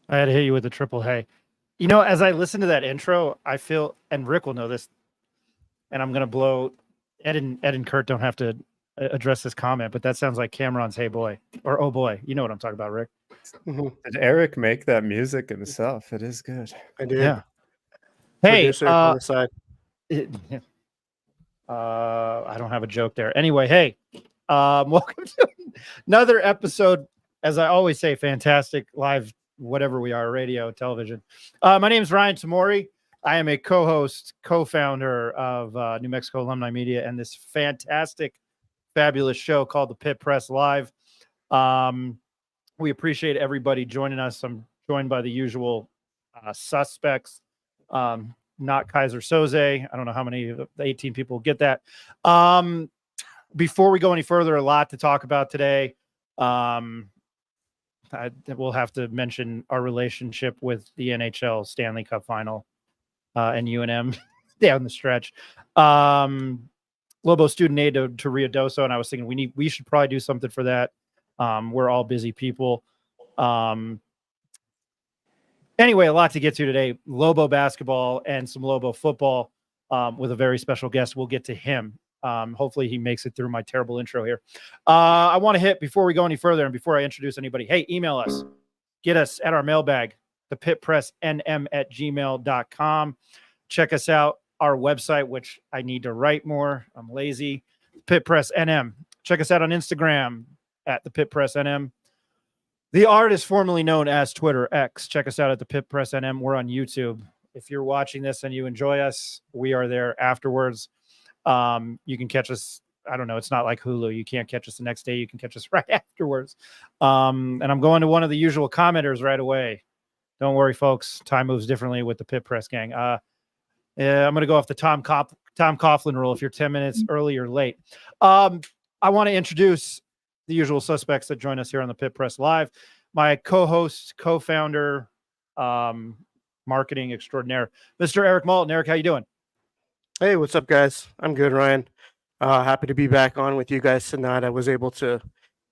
I had to hit you with a triple hey. You know, as I listen to that intro, I feel, and Rick will know this, and I'm going to blow, Ed and Kurt don't have to address this comment, but that sounds like Cameron's Hey Boy, or Oh Boy. You know what I'm talking about, Rick. Mm-hmm. Did Eric make that music himself? It is good. I did. Yeah. Hey, Producer on the side. I don't have a joke there. Anyway, hey, welcome to another episode. As I always say, fantastic live, whatever we are, radio, television. My name is Ryan Tamori. I am a co-host, co-founder of New Mexico Alumni Media and this fantastic, fabulous show called the Pit Press Live. We appreciate everybody joining us. I'm joined by the usual suspects. Not Kaiser Soze. I don't know how many of the 18 people get that. Before we go any further, a lot to talk about today. We'll have to mention our relationship with the NHL Stanley Cup Final and UNM down the stretch. Lobo student aid to Ruidoso, and I was thinking we should probably do something for that. We're all busy people. Anyway, a lot to get to today. Lobo basketball and some Lobo football with a very special guest. We'll get to him. Hopefully he makes it through my terrible intro here. I want to hit, before we go any further and before I introduce anybody, hey, email us. Get us at our mailbag, thepitpressnm@gmail.com. Check us out, our website, which I need to write more. I'm lazy. PitPressNM. Check us out on Instagram at thepitpressnm. The art is formerly known as Twitter X. Check us out at the Pit Press NM. We're on YouTube. If you're watching this and you enjoy us, we are there afterwards. You can catch us. I don't know. It's not like Hulu. You can't catch us the next day. You can catch us right afterwards. And I'm going to one of the usual commenters right away. Don't worry, folks. Time moves differently with the Pit Press gang. I'm going to go off the Tom Coughlin rule. If you're 10 minutes early or late, I want to introduce the usual suspects that join us here on the Pit Press Live. My co-host, co-founder, marketing extraordinaire, Mr. Eric Malton. Eric, how you doing? Hey, what's up, guys? I'm good, Ryan. Happy to be back on with you guys tonight. I was able to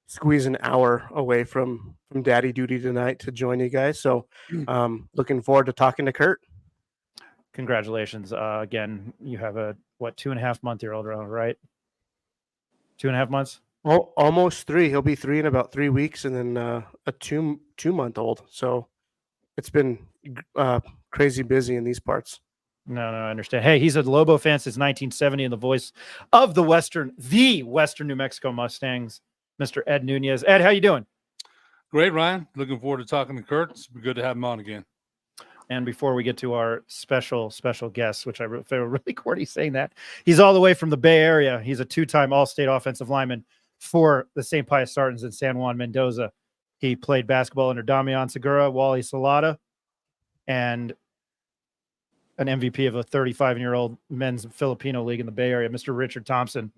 squeeze an hour away from daddy duty tonight to join you guys. So looking forward to talking to Kurt. Congratulations. Again, you have a, 2.5-month-old, right? 2.5 months? Oh, almost 3. He'll be 3 in about 3 weeks, and then a 2-month-old. So it's been crazy busy in these parts. No, I understand. Hey, he's a Lobo fan since 1970 and the voice of the Western New Mexico Mustangs, Mr. Ed Nunez. Ed, how you doing? Great, Ryan. Looking forward to talking to Kurt. It's good to have him on again. And before we get to our special guest, which I feel really corny saying that, he's all the way from the Bay Area. He's a 2-time All-State offensive lineman for the St. Pius Spartans in San Juan, Mendoza. He played basketball under Damian Segura, Wally Salata, and an MVP of a 35-year-old men's Filipino league in the Bay Area, Mr. Richard Thompson.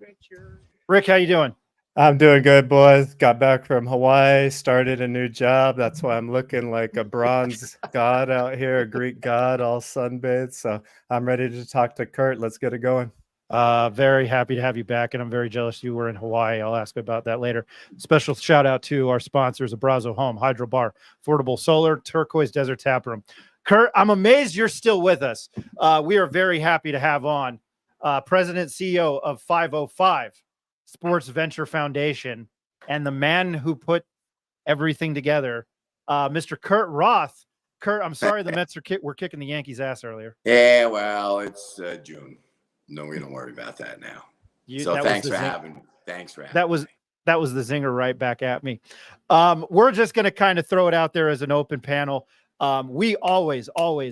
Rick, how you doing? I'm doing good, boys. Got back from Hawaii, started a new job. That's why I'm looking like a bronze god out here, a Greek god, all sunbathed. So I'm ready to talk to Kurt. Let's get it going. Very happy to have you back, and I'm very jealous you were in Hawaii. I'll ask about that later. Special shout out to our sponsors, Abrazo Home, Hydro Bar, Affordable Solar, Turquoise Desert Tap Room. Kurt, I'm amazed you're still with us. We are very happy to have on President CEO of 505 Sports Venture Foundation and the man who put everything together, Mr. Kurt Roth. Kurt, I'm sorry the Mets were kicking the Yankees' ass earlier. Yeah, well, it's June. No, we don't worry about that now. Thanks for having me. That was the zinger right back at me. We're just going to kind of throw it out there as an open panel. We always,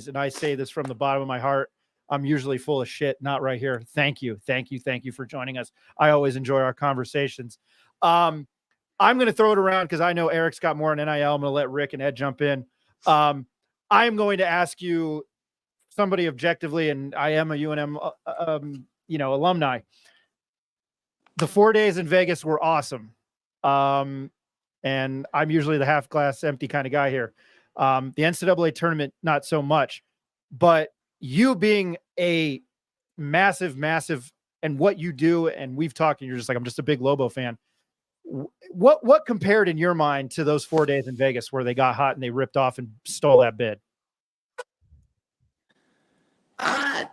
and I say this from the bottom of my heart, I'm usually full of shit, not right here. Thank you for joining us. I always enjoy our conversations. I'm going to throw it around because I know Eric's got more on NIL. I'm going to let Rick and Ed jump in. I'm going to ask you somebody objectively, and I am a UNM, alumni. The 4 days in Vegas were awesome. And I'm usually the half glass empty kind of guy here. The NCAA tournament, not so much, but you being a massive, and what you do, and we've talked, and you're just like, I'm just a big Lobo fan. What compared in your mind to those 4 days in Vegas where they got hot and they ripped off and stole that bid?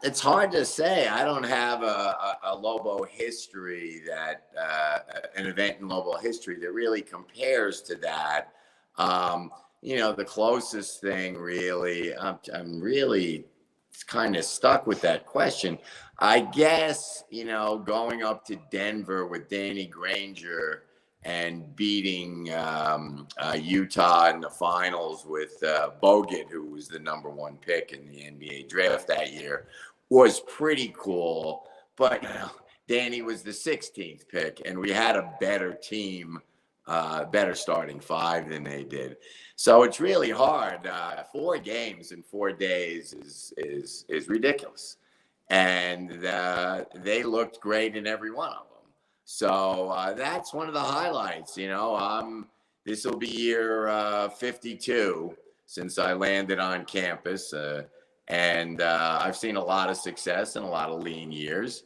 It's hard to say. I don't have a Lobo history that an event in Lobo history that really compares to that. The closest thing really, I'm really kind of stuck with that question. I guess, going up to Denver with Danny Granger and beating Utah in the finals with Bogut, who was the #1 pick in the NBA draft that year, was pretty cool. But Danny was the 16th pick, and we had a better team, better starting 5 than they did. So it's really hard. 4 games in 4 days is ridiculous, and they looked great in every one of them. So that's one of the highlights. This will be year 52 since I landed on campus, and I've seen a lot of success and a lot of lean years.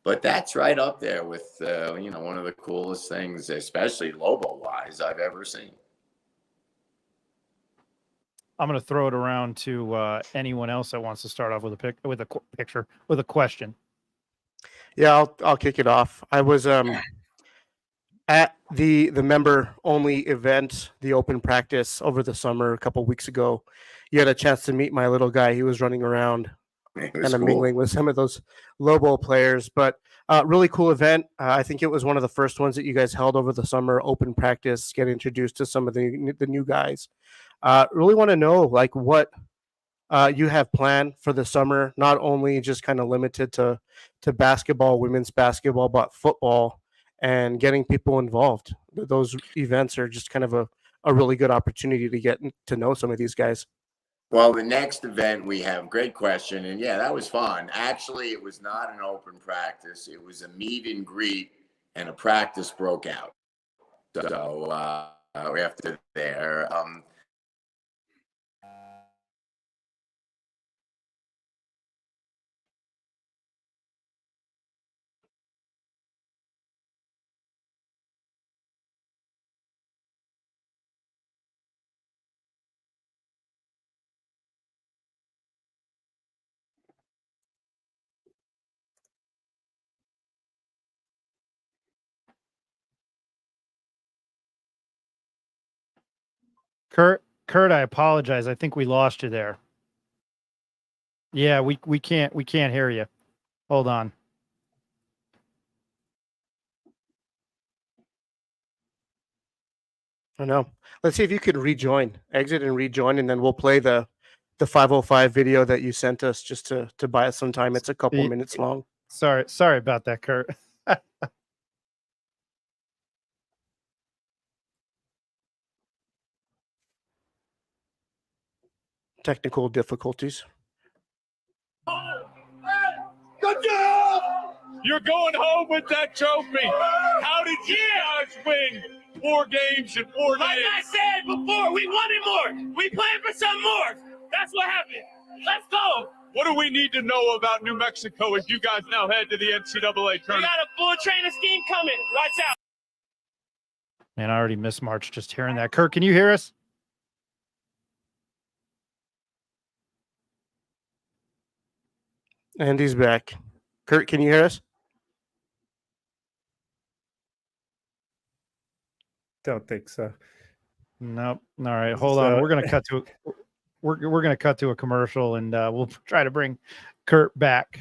But that's right up there with one of the coolest things, especially Lobo-wise, I've ever seen. I'm going to throw it around to anyone else that wants to start off with a question. Yeah, I'll kick it off. I was at the member only event, the open practice over the summer a couple weeks ago. You had a chance to meet my little guy. He was running around kind of mingling with some of those Lobo players, but really cool event. I think it was one of the first ones that you guys held over the summer, open practice, get introduced to some of the new guys. Really want to know what you have planned for the summer, not only just kind of limited to basketball, women's basketball, but football and getting people involved. Those events are just kind of a really good opportunity to get to know some of these guys. Well, the next event we have, great question. And yeah, that was fun. Actually, it was not an open practice. It was a meet and greet, and a practice broke out. So after there, Kurt, I apologize. I think we lost you there. Yeah, we can't hear you. Hold on. I know. Let's see if you could exit and rejoin, and then we'll play the 505 video that you sent us just to buy us some time. It's a couple minutes long. Sorry about that, Kurt. Technical difficulties. Good job! You're going home with that trophy. How did you guys win 4 games in 4 days? Like I said before, we wanted more. We planned for some more. That's what happened. Let's go. What do we need to know about New Mexico as you guys now head to the NCAA We tournament? got a full training scheme coming. Watch out. Man, I already missed March just hearing that. Kurt, can you hear us? And he's back. Kurt, can you hear us? Don't think so. Nope. All right, hold on. We're gonna cut to a commercial, and we'll try to bring Kurt back.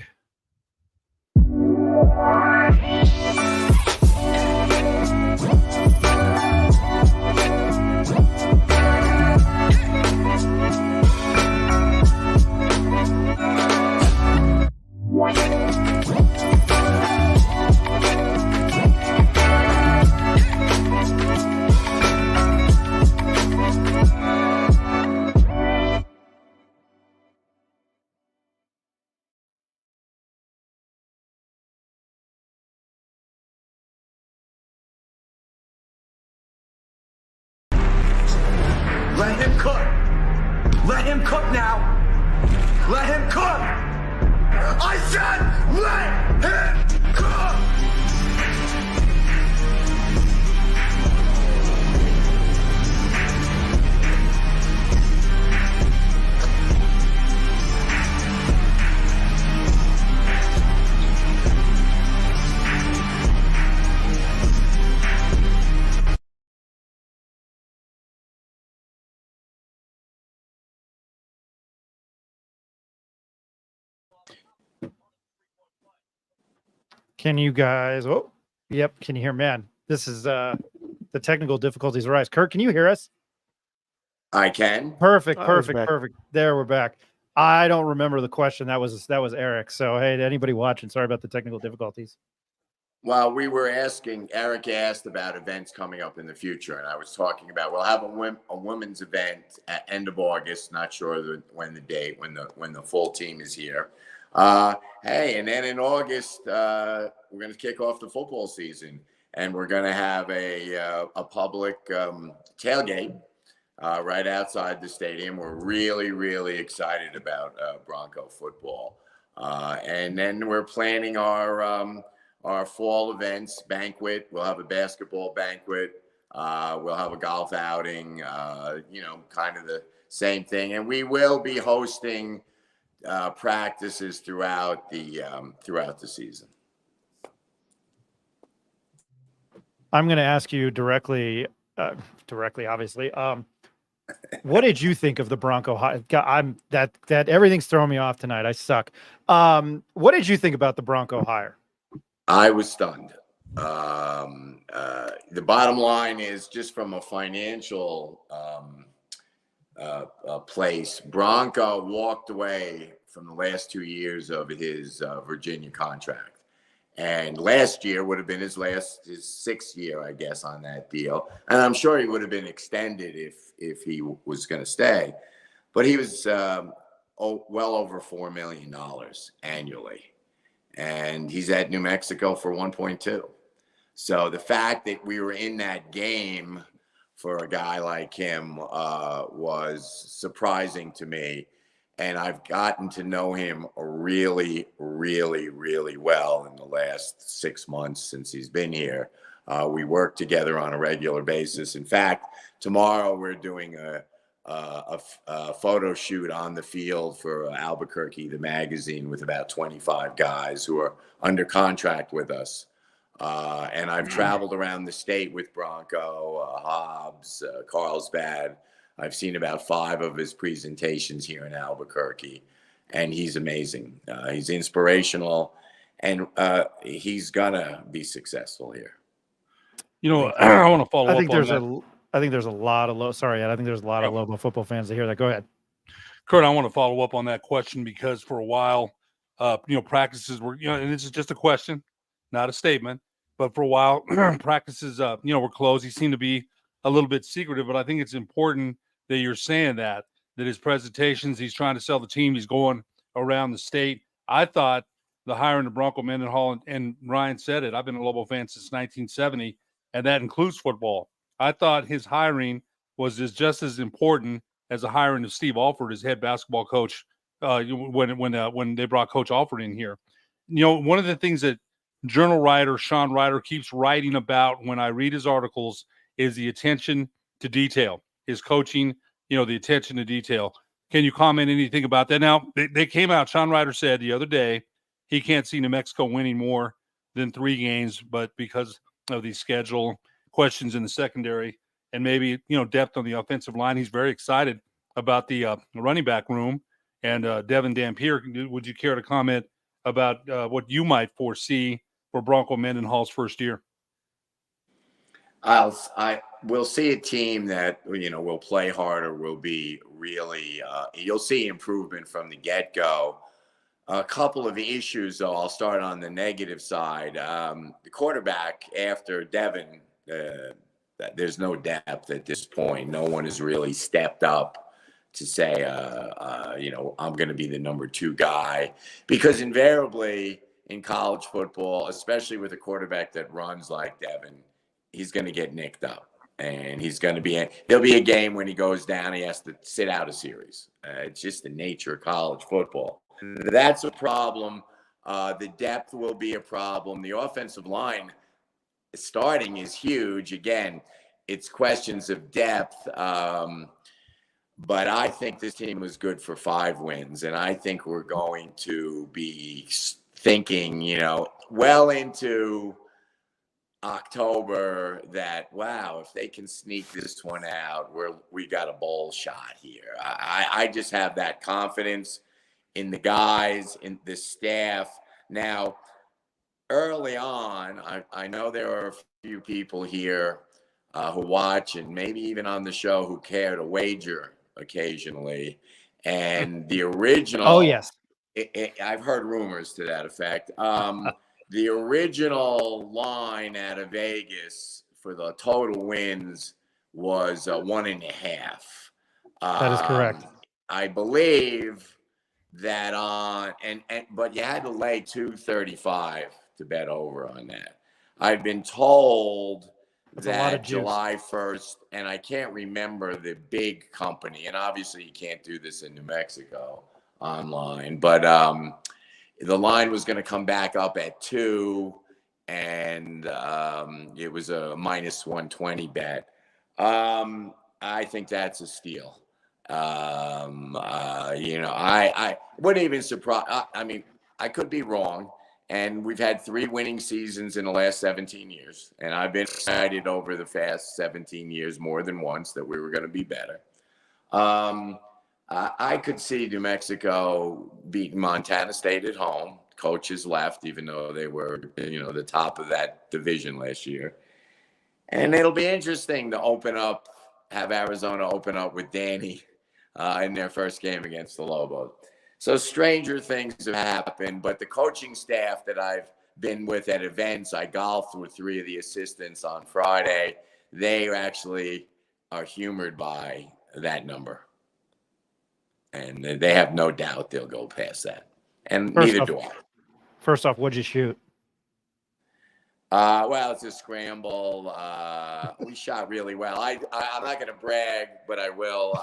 Can you guys? Oh, yep. Can you hear? Man, this is the technical difficulties arise. Kurt, can you hear us? I can. Perfect. I was back. There, we're back. I don't remember the question. That was Eric. So hey, to anybody watching, sorry about the technical difficulties. Well, we were asking, Eric asked about events coming up in the future, and I was talking about we'll have a women's event at end of August. Not sure when the full team is here. Hey, and then in August we're going to kick off the football season, and we're going to have a public tailgate right outside the stadium. We're really, really excited about Bronco football, and then we're planning our fall events banquet. We'll have a basketball banquet. We'll have a golf outing, kind of the same thing. And we will be hosting practices throughout the season. I'm going to ask you directly, obviously. What did you think of the Bronco hire? That everything's throwing me off tonight. I suck. What did you think about the Bronco hire? I was stunned. The bottom line is, just from a financial place, Bronco walked away from the last 2 years of his Virginia contract. And last year would have been his sixth year, I guess, on that deal. And I'm sure he would have been extended if he was going to stay. But he was well over $4 million annually. And he's at New Mexico for 1.2. So the fact that we were in that game for a guy like him was surprising to me. And I've gotten to know him really, really, really well in the last 6 months since he's been here. We work together on a regular basis. In fact, tomorrow we're doing a photo shoot on the field for Albuquerque, the magazine, with about 25 guys who are under contract with us. And I've traveled around the state with Bronco, Hobbs, Carlsbad. I've seen about 5 of his presentations here in Albuquerque, and he's amazing. He's inspirational, and he's gonna be successful here. I want to follow up on that. I think there's a lot of Lobo football fans that hear that. Go ahead. Kurt, I want to follow up on that question, because for a while, practices were, and this is just a question, not a statement, but for a while, practices, were closed. He seemed to be a little bit secretive, but I think it's important that you're saying that his presentations, he's trying to sell the team, he's going around the state. I thought the hiring of Bronco Mendenhall, and Ryan said it, I've been a Lobo fan since 1970, and that includes football. I thought his hiring was just as important as the hiring of Steve Alford as head basketball coach when they brought Coach Alford in here. One of the things that journal writer Sean Ryder keeps writing about when I read his articles is the attention to detail, his coaching, the attention to detail. Can you comment anything about that? Now, they came out, Sean Ryder said the other day, he can't see New Mexico winning more than 3 games, but because of the schedule questions in the secondary and maybe, depth on the offensive line, he's very excited about the running back room. And Donovan Dent here, would you care to comment about what you might foresee for Bronco Mendenhall's first year? We'll see a team that, will play harder, will be really, you'll see improvement from the get-go. A couple of issues, though. I'll start on the negative side. The quarterback, after Devin, there's no depth at this point. No one has really stepped up to say, I'm going to be the number 2 guy, because invariably in college football, especially with a quarterback that runs like Devin, he's going to get nicked up, and there'll be a game when he goes down, he has to sit out a series. It's just the nature of college football. That's a problem. The depth will be a problem. The offensive line starting is huge. Again, it's questions of depth. But I think this team was good for 5 wins, and I think we're going to be thinking, well into October that, wow, if they can sneak this one out, we got a bowl shot here. I just have that confidence in the guys, in the staff. Now, early on, I know there are a few people here who watch and maybe even on the show who care to wager occasionally. And the original, Oh yes, I've heard rumors to that effect. The original line out of Vegas for the total wins was 1.5. that is correct. I believe that but you had to lay 235 to bet over on that. I've been told That's a lot of that juice. July 1st, and I can't remember the big company, and obviously you can't do this in New Mexico online, but the line was going to come back up at 2, and it was a minus 120 bet. I think that's a steal. I wouldn't even surprise. I mean, I could be wrong. And we've had 3 winning seasons in the last 17 years. And I've been excited over the past 17 years more than once that we were going to be better. I could see New Mexico beating Montana State at home. Coaches left, even though they were, the top of that division last year. And it'll be interesting to have Arizona open up with Danny in their first game against the Lobos. So stranger things have happened, but the coaching staff that I've been with at events, I golfed with 3 of the assistants on Friday. They actually are humored by that number. And they have no doubt they'll go past that. And neither do I. First off, what'd you shoot? Well, it's a scramble. We shot really well. I'm not going to brag, but I will.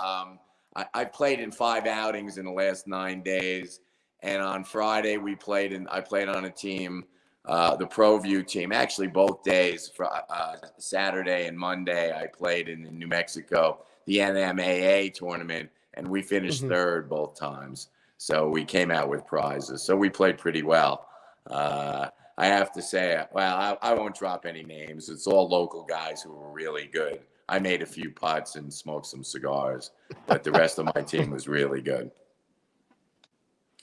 I played in 5 outings in the last 9 days, and on Friday I played on a team, the ProView team. Actually, both days, for Saturday and Monday, I played in New Mexico, the NMAA tournament, and we finished 3rd both times. So we came out with prizes. So we played pretty well. I have to say, well, I won't drop any names. It's all local guys who were really good. I made a few putts and smoked some cigars, but the rest of my team was really good.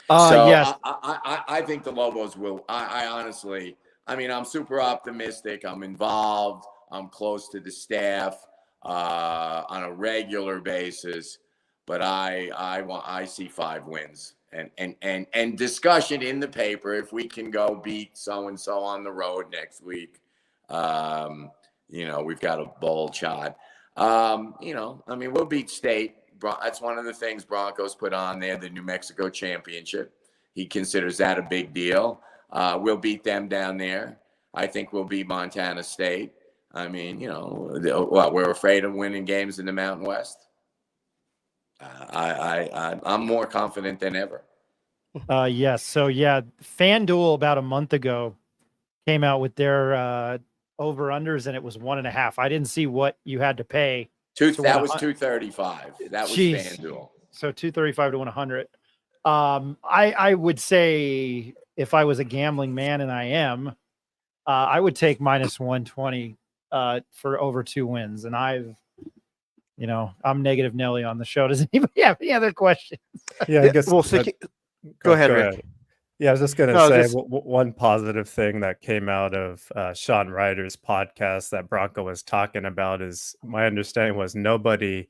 Yes. I think the Lobos will. I honestly, I'm super optimistic. I'm involved. I'm close to the staff on a regular basis, but I see 5 wins and discussion in the paper if we can go beat so and so on the road next week. We've got a bold shot. We'll beat State. That's one of the things Broncos put on there, the New Mexico Championship. He considers that a big deal. We'll beat them down there. I think we'll beat Montana State. We're afraid of winning games in the Mountain West. I'm more confident than ever. Yes. So yeah, FanDuel about a month ago came out with their over-unders, and it was 1.5. I didn't see what you had to pay. That was 235. That was FanDuel. So 235 to 100. I would say if I was a gambling man, and I am, I would take minus 120 for over 2 wins. And I'm negative Nelly on the show. Does anybody have any other questions? Yeah, I guess. Well, go ahead, Rick. Yeah, I was just going to say one positive thing that came out of Sean Ryder's podcast that Bronco was talking about is, my understanding was, nobody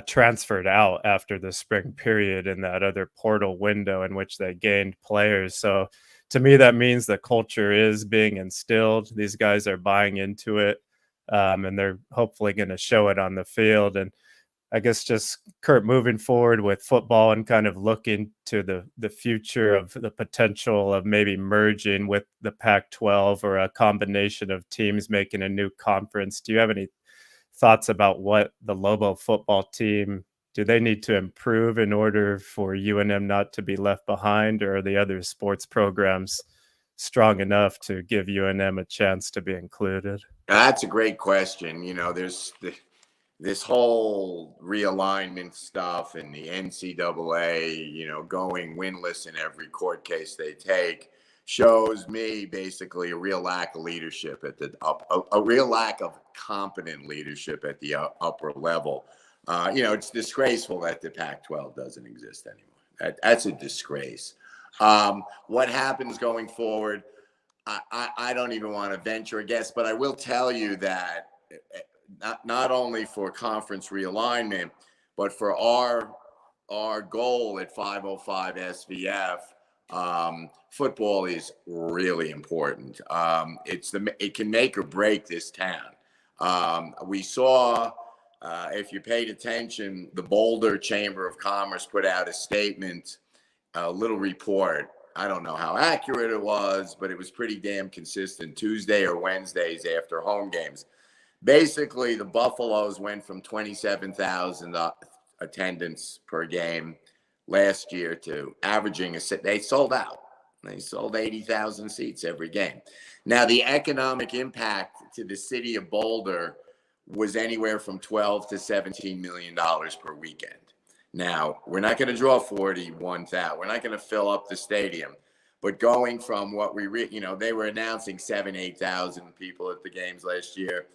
transferred out after the spring period in that other portal window in which they gained players. So to me, that means the culture is being instilled. These guys are buying into it, and they're hopefully going to show it on the field. And I guess just, Kurt, moving forward with football and kind of looking to the future of the potential of maybe merging with the Pac-12 or a combination of teams making a new conference. Do you have any thoughts about what the Lobo football team, do they need to improve in order for UNM not to be left behind, or are the other sports programs strong enough to give UNM a chance to be included? That's a great question. There's this whole realignment stuff and the NCAA, going winless in every court case they take, shows me basically a real lack of leadership at the a real lack of competent leadership at the upper level. It's disgraceful that the Pac-12 doesn't exist anymore. That's a disgrace. What happens going forward? I don't even want to venture a guess, but I will tell you that not only for conference realignment, but for our goal at 505 SVF, football is really important. It can make or break this town. We saw, if you paid attention, the Boulder Chamber of Commerce put out a statement, a little report. I don't know how accurate it was, but it was pretty damn consistent. Tuesday or Wednesdays after home games. Basically, the Buffaloes went from 27,000 attendance per game last year to averaging they sold out. They sold 80,000 seats every game. Now, the economic impact to the city of Boulder was anywhere from $12 to $17 million per weekend. Now, we're not going to draw 41,000. We're not going to fill up the stadium. But going from what they were announcing 8,000 people at the games last year.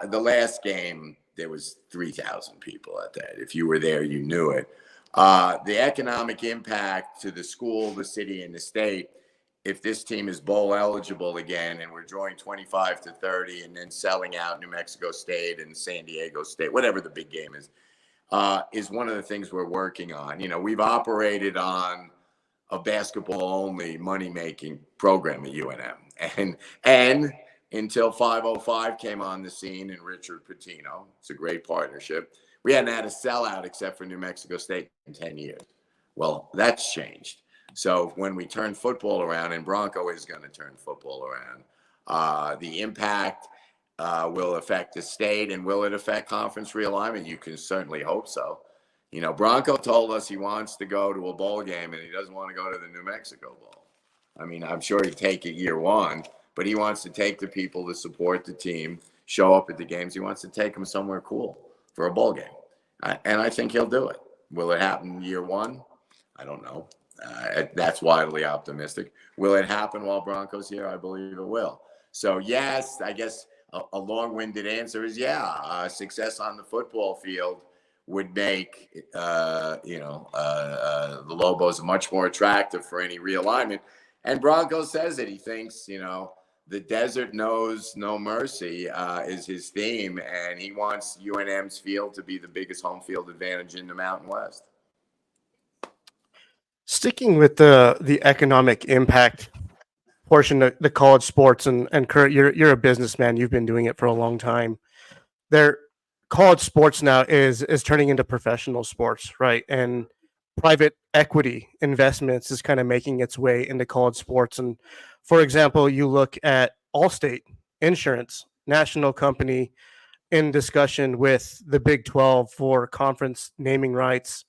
The last game, there was 3,000 people at that. If you were there, you knew it. The economic impact to the school, the city, and the state, if this team is bowl eligible again and we're drawing 25 to 30 and then selling out New Mexico State and San Diego State, whatever the big game is one of the things we're working on. We've operated on a basketball-only money-making program at UNM. And until 505 came on the scene and Richard Pitino, it's a great partnership, we hadn't had a sellout except for New Mexico State in 10 years. Well, that's changed. So when we turn football around, and Bronco is going to turn football around, the impact will affect the state, and will it affect conference realignment? You can certainly hope so. Bronco told us he wants to go to a bowl game and he doesn't want to go to the New Mexico Bowl. I mean, I'm sure he'd take it year one, but he wants to take the people to support the team, show up at the games. He wants to take them somewhere cool for a bowl game. And I think he'll do it. Will it happen year one? I don't know. That's wildly optimistic. Will it happen while Bronco's here? I believe it will. So, yes, I guess a long-winded answer is success on the football field would make the Lobos much more attractive for any realignment. And Bronco says it. He thinks, the desert knows no mercy is his theme, and he wants UNM's field to be the biggest home field advantage in the Mountain West. Sticking with the economic impact portion of the college sports, and Kurt, you're a businessman. You've been doing it for a long time. College sports now is turning into professional sports, right? And private equity investments is kind of making its way into college sports. And for example, you look at Allstate Insurance, national company, in discussion with the Big 12 for conference naming rights.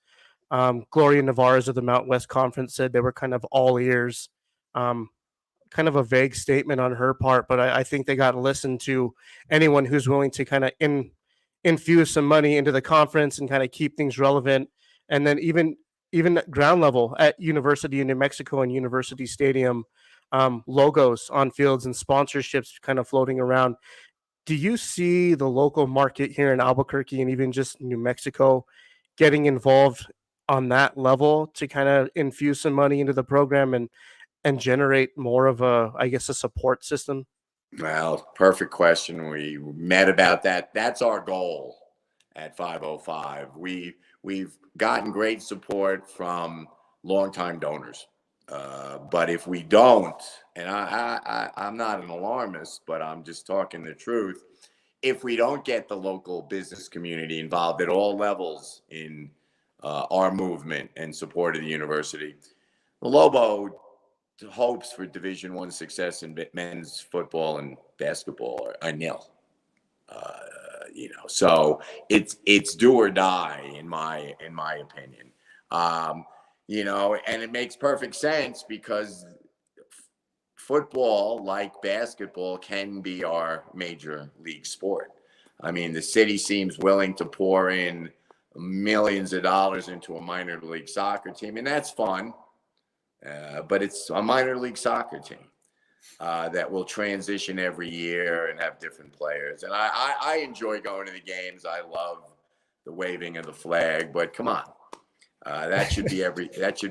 Gloria Navarez of the Mountain West Conference said they were kind of all ears. Kind of a vague statement on her part, but I think they got to listen to anyone who's willing to kind of infuse some money into the conference and kind of keep things relevant. And then even at ground level at University of New Mexico and University Stadium, logos on fields and sponsorships kind of floating around. Do you see the local market here in Albuquerque and even just New Mexico getting involved on that level to kind of infuse some money into the program and generate more of a support system? Well, perfect question. We met about that. That's our goal at 505. We've gotten great support from longtime donors. But if we don't, and I'm not an alarmist, but I'm just talking the truth. If we don't get the local business community involved at all levels in our movement and support of the university, the Lobo hopes for Division I success in men's football and basketball are nil. So it's do or die in my opinion. And it makes perfect sense because football, like basketball, can be our major league sport. I mean, the city seems willing to pour in millions of dollars into a minor league soccer team, and that's fun. But it's a minor league soccer team that will transition every year and have different players. And I enjoy going to the games. I love the waving of the flag, but come on. That should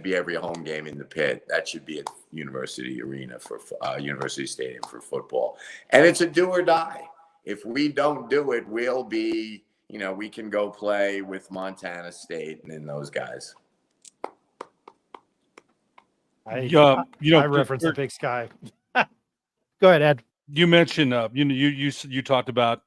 be every home game in the pit. That should be at University Arena for University Stadium for football. And it's a do or die. If we don't do it, we'll be, we can go play with Montana State and those guys. I reference the Big Sky. Go ahead, Ed. You mentioned, you talked about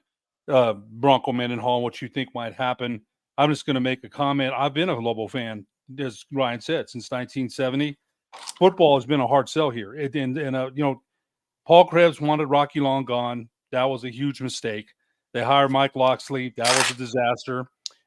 Bronco Mendenhall, what you think might happen. I'm just going to make a comment. I've been a Lobo fan, as Ryan said, since 1970. Football has been a hard sell here. Paul Krebs wanted Rocky Long gone. That was a huge mistake. They hired Mike Locksley. That was a disaster.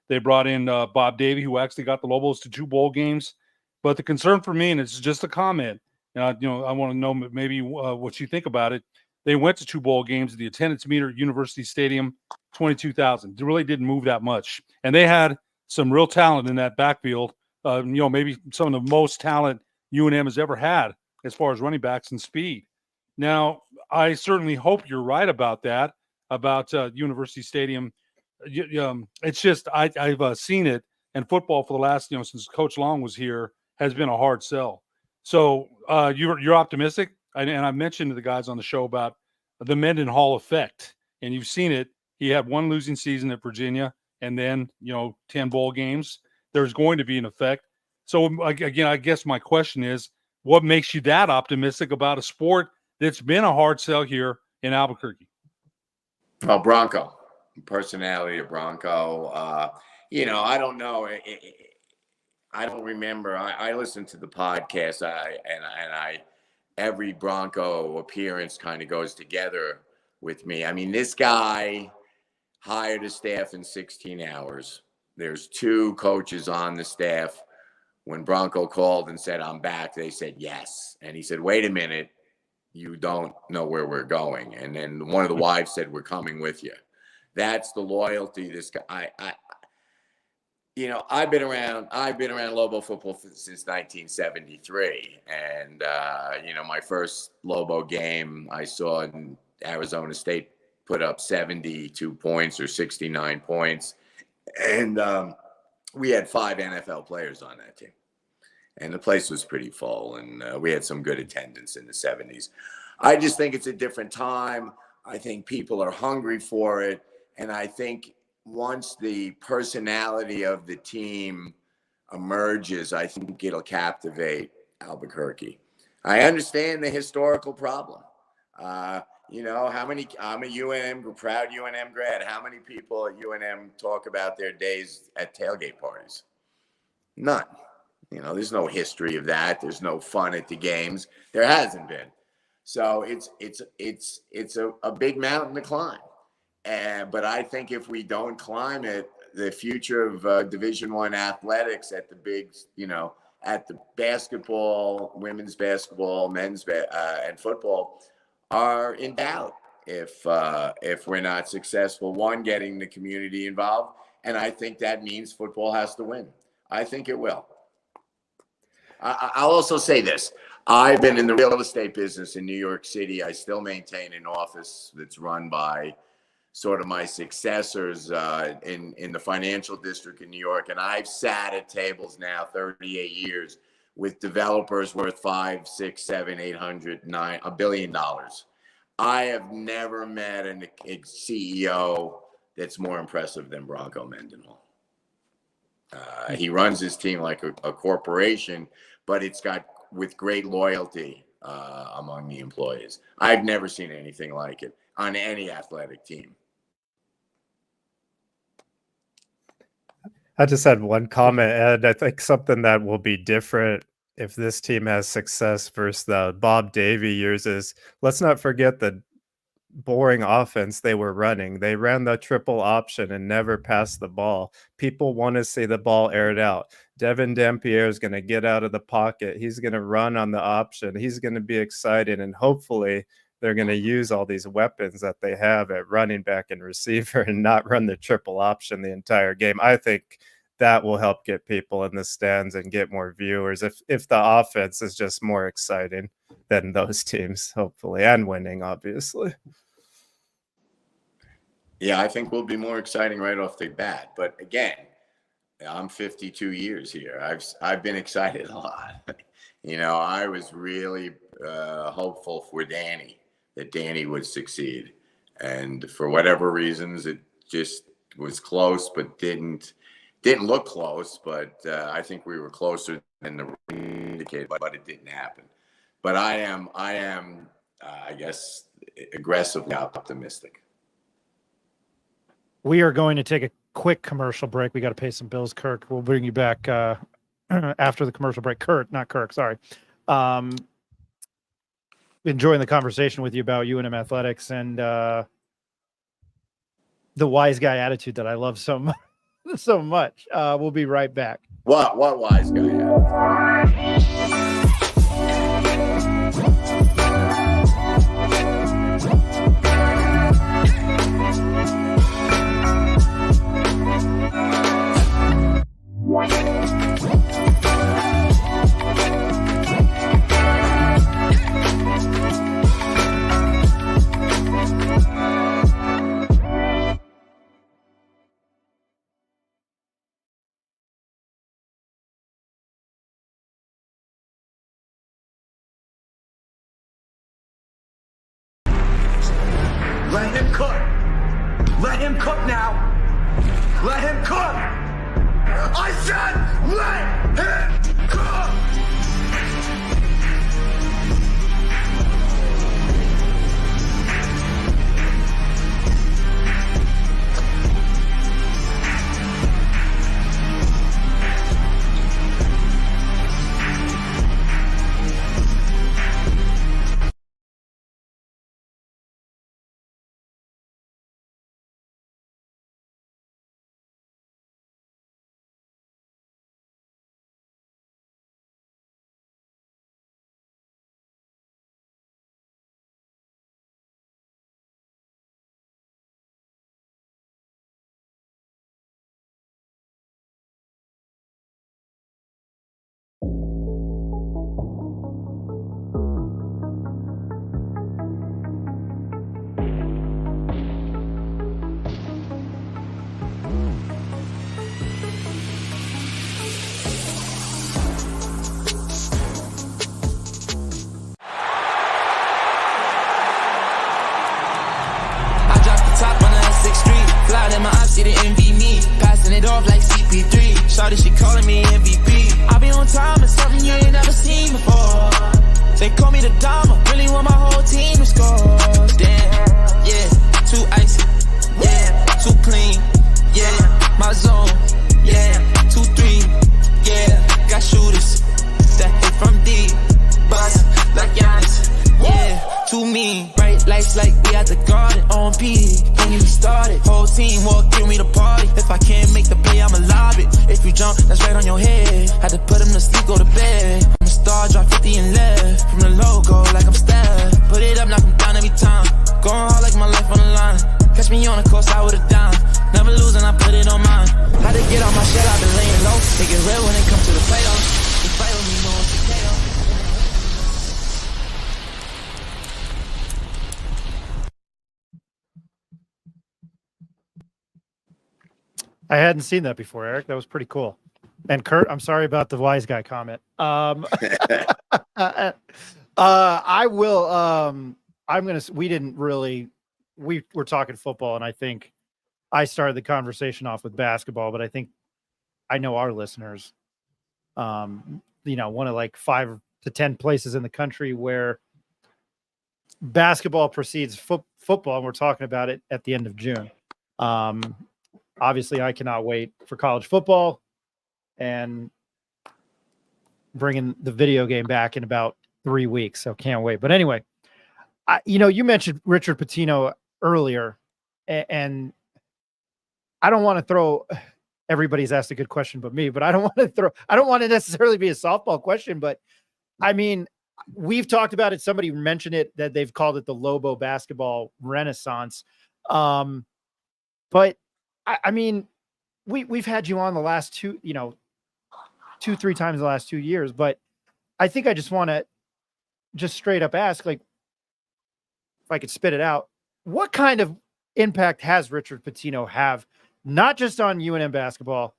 They brought in Bob Davie, who actually got the Lobos to 2 bowl games. But the concern for me, and it's just a comment, and I want to know maybe what you think about it. They went to 2 bowl games. The attendance meter at University Stadium, 22,000. They really didn't move that much. And they had some real talent in that backfield. Maybe some of the most talent UNM has ever had as far as running backs and speed. Now, I certainly hope you're right about that, about University Stadium. It's just I've seen it, and football for the last, since Coach Long was here, has been a hard sell. So you're optimistic? And I mentioned to the guys on the show about the Mendenhall effect, and you've seen it. He had 1 losing season at Virginia, and then 10 bowl games. There's going to be an effect. So again, I guess my question is, what makes you that optimistic about a sport that's been a hard sell here in Albuquerque? Well, Bronco, personality of Bronco. I don't know. I don't remember. I listened to the podcast. Every Bronco appearance kind of goes together with me. I mean, this guy hired a staff in 16 hours. There's 2 coaches on the staff. When Bronco called and said, "I'm back," they said yes. And he said, "Wait a minute, you don't know where we're going." And then one of the wives said, "We're coming with you." That's the loyalty this guy. I've been around Lobo football since 1973. And, my first Lobo game I saw in Arizona State put up 72 points or 69 points. And we had 5 NFL players on that team. And the place was pretty full. And we had some good attendance in the 70s. I just think it's a different time. I think people are hungry for it. And I think once the personality of the team emerges, I think it'll captivate Albuquerque. I understand the historical problem. I'm a proud UNM grad. How many people at UNM talk about their days at tailgate parties? None. There's no history of that. There's no fun at the games. There hasn't been. So it's a big mountain to climb. But I think if we don't climb it, the future of Division I athletics at the big, at the basketball, women's basketball, men's and football are in doubt if we're not successful. One, getting the community involved, and I think that means football has to win. I think it will. I'll also say this. I've been in the real estate business in New York City. I still maintain an office that's run by sort of my successors in the financial district in New York. And I've sat at tables now 38 years with developers worth $500, $600, $700, $800, $1 billion. I have never met a CEO that's more impressive than Bronco Mendenhall. He runs his team like a corporation, but it's got with great loyalty among the employees. I've never seen anything like it on any athletic team. I just had one comment, Ed. I think something that will be different if this team has success versus the Bob Davie years is, let's not forget the boring offense they were running. They ran the triple option and never passed the ball. People want to see the ball aired out. Devin Dampierre is going to get out of the pocket. He's going to run on the option. He's going to be excited, and hopefully they're going to use all these weapons that they have at running back and receiver and not run the triple option the entire game. I think that will help get people in the stands and get more viewers if the offense is just more exciting than those teams, hopefully, and winning, obviously. Yeah, I think we'll be more exciting right off the bat. But again, I'm 52 years here. I've been excited a lot. You know, I was really hopeful for Danny, that Danny would succeed. And for whatever reasons, it just was close, but didn't look close. But I think we were closer than the indicated, but it didn't happen. But I am, I guess, aggressively optimistic. We are going to take a quick commercial break. We got to pay some bills, Kirk. We'll bring you back after the commercial break. Kurt, not Kirk, sorry. Enjoying the conversation with you about UNM athletics and the wise guy attitude that I love so much. So much. We'll be right back. What wise guy? Let him cook. Let him cook now. Let him cook. I said let him cook. See the envy me, passing it off like CP3. Shawty, she calling me MVP. I be on time and something you ain't never seen before. They call me the Dama, really want my whole team to score. Damn, yeah, too icy, yeah, too clean, yeah, my zone, yeah, 2-3, yeah, got shooters that hit from deep, bust like Giannis, yeah, too mean. Bright lights like we at the garden on P. When we started, whole team walk in, we the party. If I can't make the play, I'ma lob it. If you jump, that's right on your head. Had to put him to sleep, go to bed. I'm a star, drop 50 and left. From the logo, like I'm Steph. Put it up, knock him down every time. Going hard like my life on the line. Catch me on the course, I would've dime. Never losing, I put it on mine. Had to get out my shell, I've been laying low. Make it real when it comes to the playoffs. You fight with me, no one's a KO. I hadn't seen that before, Eric. That was pretty cool. And Kurt, I'm sorry about the wise guy comment. I will. We were talking football, and I think I started the conversation off with basketball, but I think I know our listeners, one of like 5 to 10 places in the country where basketball precedes football. And we're talking about it at the end of June. Obviously, I cannot wait for college football and bringing the video game back in about 3 weeks. So can't wait. But anyway, you mentioned Richard Pitino earlier, and I don't want to throw. Everybody's asked a good question, but me. But I don't want to necessarily be a softball question. But I mean, we've talked about it. Somebody mentioned it, that they've called it the Lobo basketball renaissance. But I mean, we've had you on the last 2, 3 times the last 2 years, but I think I just want to just straight up ask, like, if I could spit it out, what kind of impact has Richard Pitino have, not just on UNM basketball,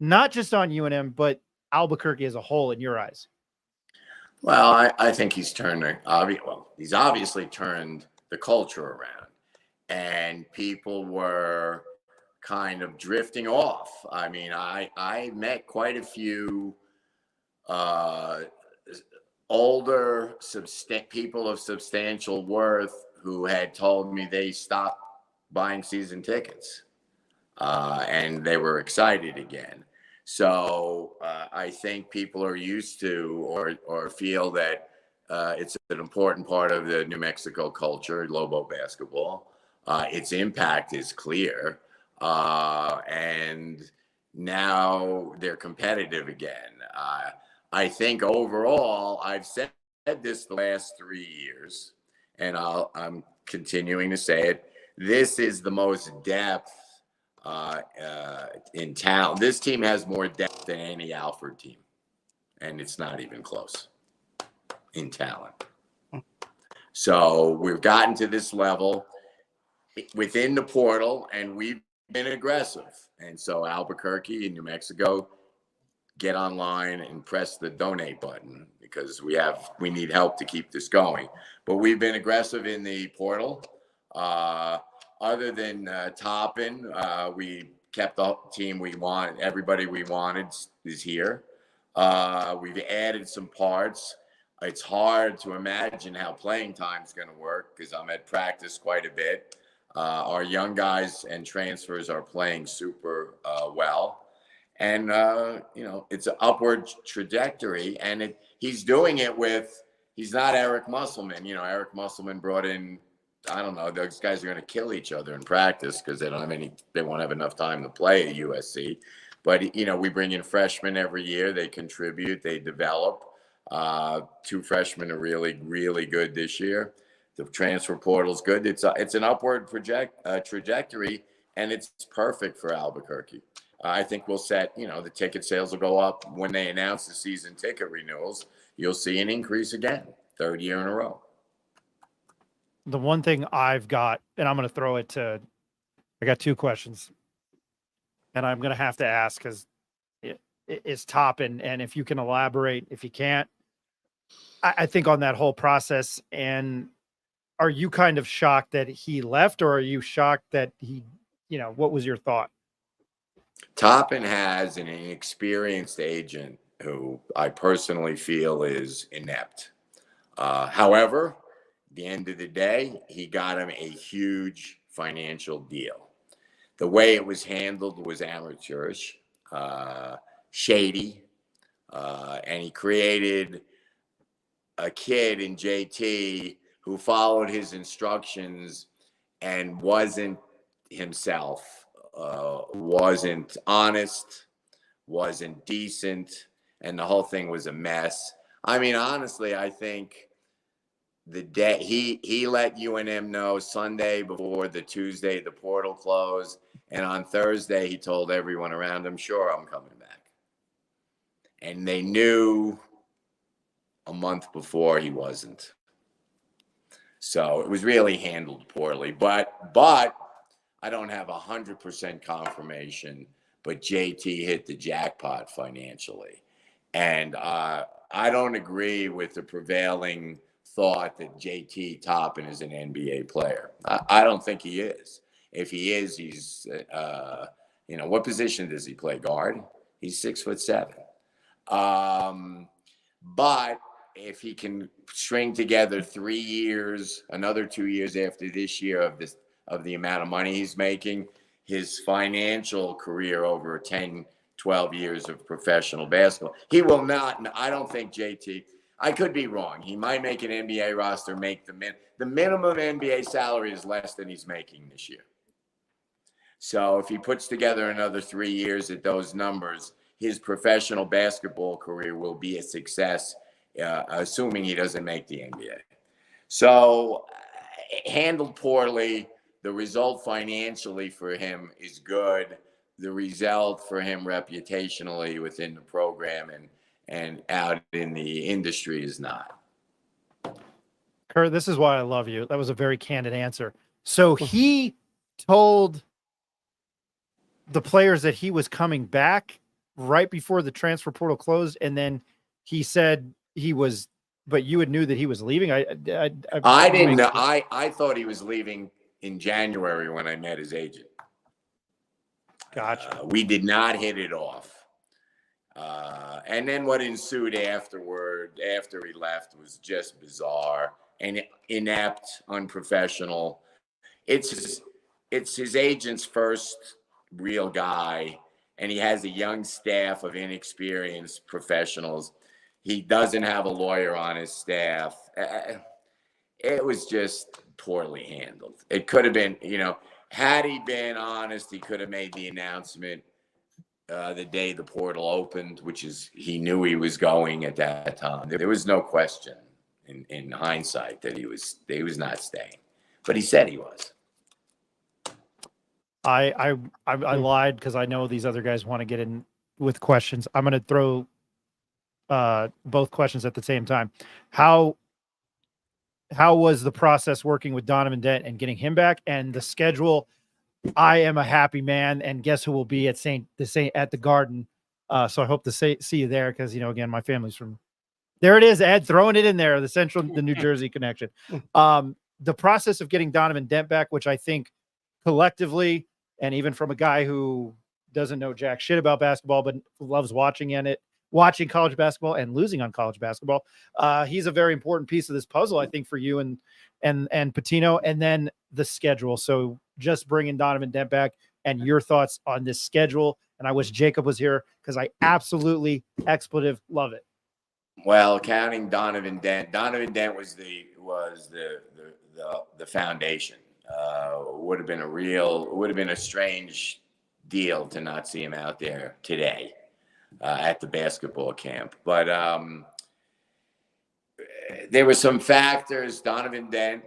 not just on UNM, but Albuquerque as a whole in your eyes? Well, I think he's he's obviously turned the culture around, and people were kind of drifting off. I mean, I met quite a few older people of substantial worth who had told me they stopped buying season tickets, and they were excited again. So I think people are used to or feel that it's an important part of the New Mexico culture, Lobo basketball. Its impact is clear, and now they're competitive again. I think overall, I've said this the last 3 years, and I'm continuing to say it. This is the most depth in talent. This team has more depth than any Alfred team, and it's not even close in talent. So we've gotten to this level within the portal, and we've been aggressive. And so Albuquerque in New Mexico, get online and press the donate button, because we need help to keep this going. But we've been aggressive in the portal. Other than Toppin, we kept the team we want. Everybody we wanted is here. We've added some parts. It's hard to imagine how playing time is going to work, because I'm at practice quite a bit. Our young guys and transfers are playing super well. And, it's an upward trajectory. And he's doing it he's not Eric Musselman. Eric Musselman brought in, I don't know, those guys are going to kill each other in practice because they won't have enough time to play at USC. But, we bring in freshmen every year. They contribute, they develop. 2 freshmen are really, really good this year. The transfer portal is good. It's an upward trajectory, and it's perfect for Albuquerque. I think we'll set, the ticket sales will go up when they announce the season ticket renewals. You'll see an increase again, 3rd year in a row. The one thing I've got, and I'm going to throw it to, I got 2 questions, and I'm going to have to ask because it's Toppin, and if you can elaborate, if you can't, I think on that whole process. And are you kind of shocked that he left, or are you shocked that he, what was your thought? Toppin has an inexperienced agent who I personally feel is inept. However, at the end of the day, he got him a huge financial deal. The way it was handled was amateurish, shady, and he created a kid in JT who followed his instructions and wasn't himself. Wasn't honest, wasn't decent, and the whole thing was a mess. I mean, honestly, I think the day he let UNM know Sunday before the Tuesday the portal closed, and on Thursday he told everyone around him, "Sure, I'm coming back." And they knew a month before he wasn't. So it was really handled poorly, but I don't have 100% confirmation, but JT hit the jackpot financially. And I don't agree with the prevailing thought that JT Toppin is an NBA player. I don't think he is. If he is, he's, what position does he play? Guard? He's 6'7". But if he can string together 3 years, another 2 years after this year of the amount of money he's making, his financial career over 10, 12 years of professional basketball, he will not. I don't think JT, I could be wrong. He might make an NBA roster, make the minimum NBA salary is less than he's making this year. So if he puts together another 3 years at those numbers, his professional basketball career will be a success, assuming he doesn't make the NBA. So handled poorly. The result financially for him is good. The result for him reputationally within the program and out in the industry is not. Kurt, this is why I love you. That was a very candid answer. So he told the players that he was coming back right before the transfer portal closed, and then he said he was, but you had knew that he was leaving. I didn't know. I thought he was leaving in January when I met his agent. Gotcha. We did not hit it off. And then what ensued afterward, after he left, was just bizarre and inept, unprofessional. It's his agent's first real guy, and he has a young staff of inexperienced professionals. He doesn't have a lawyer on his staff. It was just poorly handled. It could have been, had he been honest, he could have made the announcement the day the portal opened, which is he knew he was going at that time. There was no question in hindsight that he was not staying, but he said he was. I lied because I know these other guys want to get in with questions. I'm going to throw both questions at the same time. How was the process working with Donovan Dent and getting him back, and the schedule? I am a happy man, and guess who will be at the Garden? So I hope to see you there because again, my family's from there. It is, Ed, throwing it in there, the New Jersey connection. The process of getting Donovan Dent back, which I think collectively, and even from a guy who doesn't know jack shit about basketball but loves watching college basketball and losing on college basketball, he's a very important piece of this puzzle, I think, for you and Pitino, and then the schedule. So just bringing Donovan Dent back and your thoughts on this schedule. And I wish Jacob was here because I absolutely love it. Well, counting Donovan Dent was the foundation. Would have been a strange deal to not see him out there today at the basketball camp. But there were some factors. Donovan Dent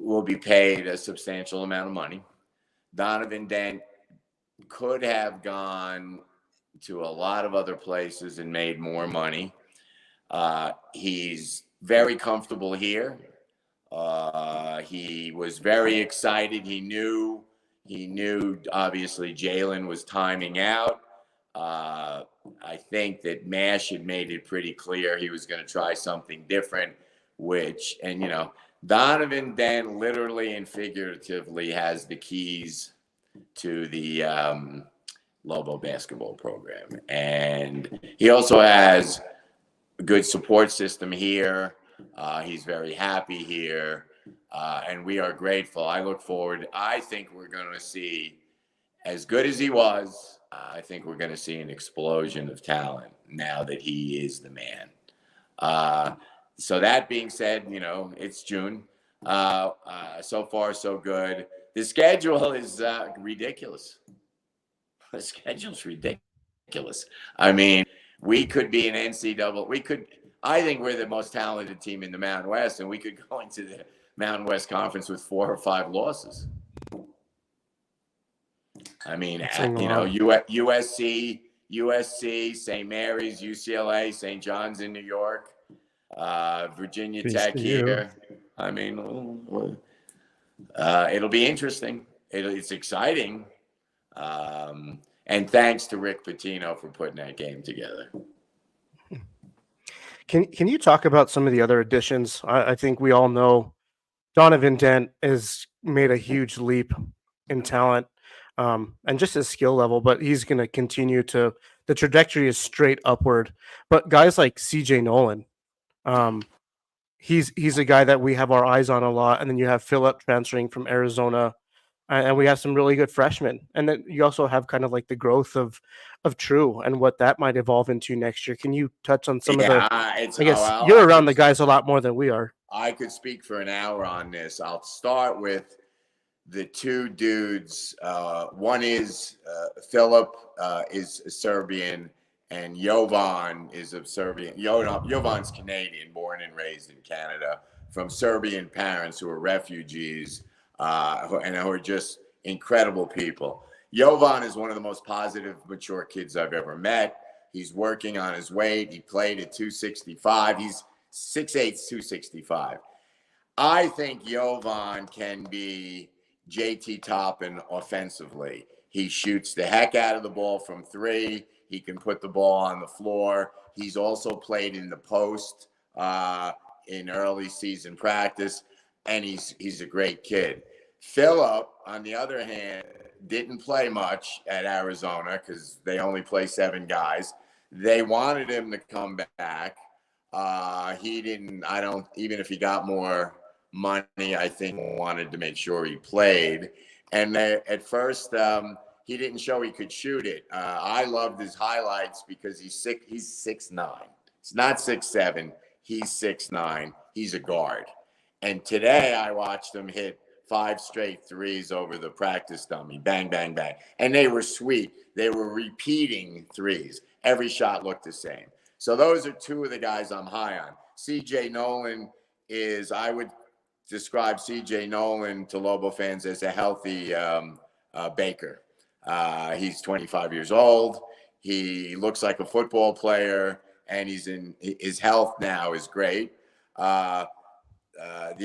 will be paid a substantial amount of money. Donovan Dent could have gone to a lot of other places and made more money. He's very comfortable here. He was very excited. He knew obviously Jalen was timing out. I think that Mash had made it pretty clear he was going to try something different, Donovan Dent literally and figuratively has the keys to the Lobo basketball program. And he also has a good support system here. He's very happy here. And we are grateful. I look forward. I think we're going to see, as good as he was, I think we're going to see an explosion of talent now that he is the man. So that being said, it's June. So far, so good. The schedule is ridiculous. The schedule's ridiculous. I mean, we could be an NCAA. I think we're the most talented team in the Mountain West, and we could go into the Mountain West Conference with 4 or 5 losses. I mean, USC, St. Mary's, UCLA, St. John's in New York, Virginia Tech here. I mean, it'll be interesting. It's exciting. And thanks to Rick Pitino for putting that game together. Can you talk about some of the other additions? I think we all know Donovan Dent has made a huge leap in talent and just his skill level, but he's going to continue to – the trajectory is straight upward. But guys like CJ Nolan, he's a guy that we have our eyes on a lot. And then you have Phillip transferring from Arizona, and we have some really good freshmen. And then you also have kind of like the growth of True and what that might evolve into next year. Can you touch on some of the – I guess you're around the guys a lot more than we are. I could speak for an hour on this. I'll start with the two dudes. One is Phillip is Serbian, and Jovan is of Serbian. Jovan's Canadian, born and raised in Canada, from Serbian parents who are refugees and who are just incredible people. Jovan is one of the most positive, mature kids I've ever met. He's working on his weight. He played at 265. He's 6'8", 265. I think Jovan can be JT Toppin offensively. He shoots the heck out of the ball from three. He can put the ball on the floor. He's also played in the post in early season practice, and he's a great kid. Phillip, on the other hand, didn't play much at Arizona because they only play 7 guys. They wanted him to come back. He didn't. I don't. Even if he got more money, I think wanted to make sure he played. And at first, he didn't show he could shoot it. I loved his highlights because he's 6'9". He's not 6'7". He's 6'9". He's a guard. And today I watched him hit 5 straight threes over the practice dummy. Bang, bang, bang. And they were sweet. They were repeating threes. Every shot looked the same. So those are 2 of the guys I'm high on. CJ Nolan I would describe CJ Nolan to Lobo fans as a healthy Baker. He's 25 years old. He looks like a football player, and his health now is great. The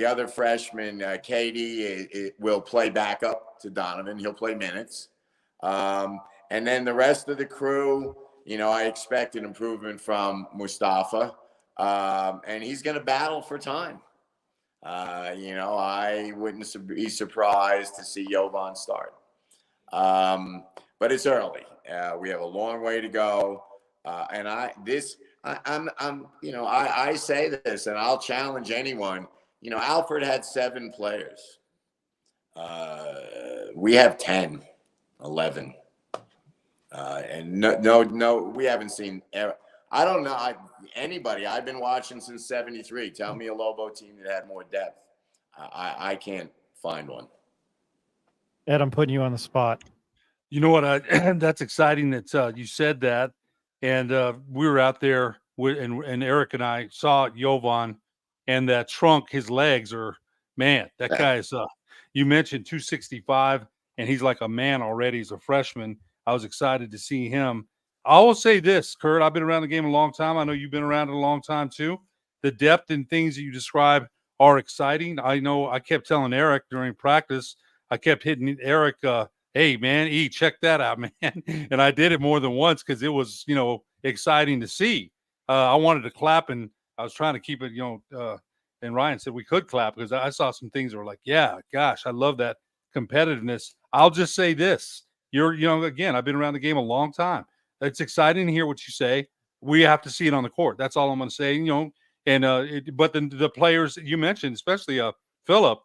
other freshman, Katie, will play backup to Donovan. He'll play minutes. And then the rest of the crew, I expect an improvement from Mustafa, and he's going to battle for time. I wouldn't be surprised to see Jovan start. But it's early. We have a long way to go. And I say this, and I'll challenge anyone. Alfred had 7 players. We have 10, 11. And no, we haven't seen. I don't know anybody. I've been watching since '73. Tell me a Lobo team that had more depth. I can't find one. Ed, I'm putting you on the spot. You know what? That's exciting that you said that. And we were out there and Eric and I saw Jovan, and that trunk, his legs are, man, that guy's, you mentioned 265, and he's like a man already. He's a freshman. I was excited to see him. I will say this, Kurt, I've been around the game a long time. I know you've been around it a long time too. The depth and things that you describe are exciting. I know I kept telling Eric during practice, I kept hitting Eric, hey, man, check that out, man. And I did it more than once because it was, exciting to see. I wanted to clap, and I was trying to keep it, and Ryan said we could clap because I saw some things that were like, yeah, gosh, I love that competitiveness. I'll just say this. Again, I've been around the game a long time. It's exciting to hear what you say. We have to see it on the court. That's all I'm going to say, but the players you mentioned, especially Phillip,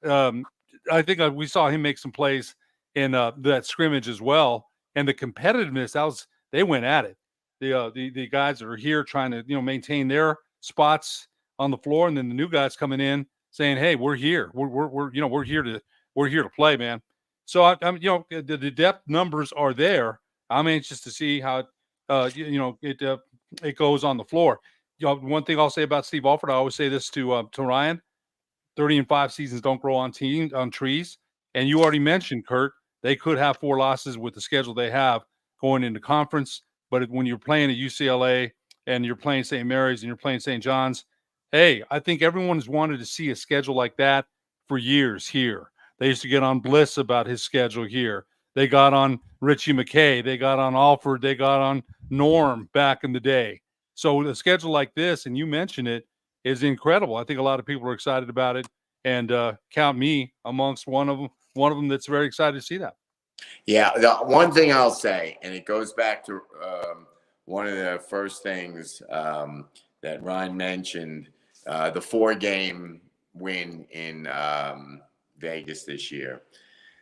I think we saw him make some plays in that scrimmage as well. And the competitiveness, they went at it. The guys that are here trying to, maintain their spots on the floor. And then the new guys coming in saying, hey, we're here. We're here to play, man. So the depth numbers are there. I'm anxious to see how it goes on the floor. One thing I'll say about Steve Alford, I always say this to Ryan: 30-5 seasons don't grow on trees. And you already mentioned, Kurt, they could have 4 losses with the schedule they have going into conference. But when you're playing at UCLA and you're playing St. Mary's and you're playing St. John's, hey, I think everyone's wanted to see a schedule like that for years here. They used to get on Bliss about his schedule here. They got on Richie McKay. They got on Alford. They got on Norm back in the day. So a schedule like this, and you mentioned it, is incredible. I think a lot of people are excited about it, and count me amongst one of them that's very excited to see that. Yeah, the one thing I'll say, and it goes back to one of the first things that Ryan mentioned, the 4-game win in Vegas this year.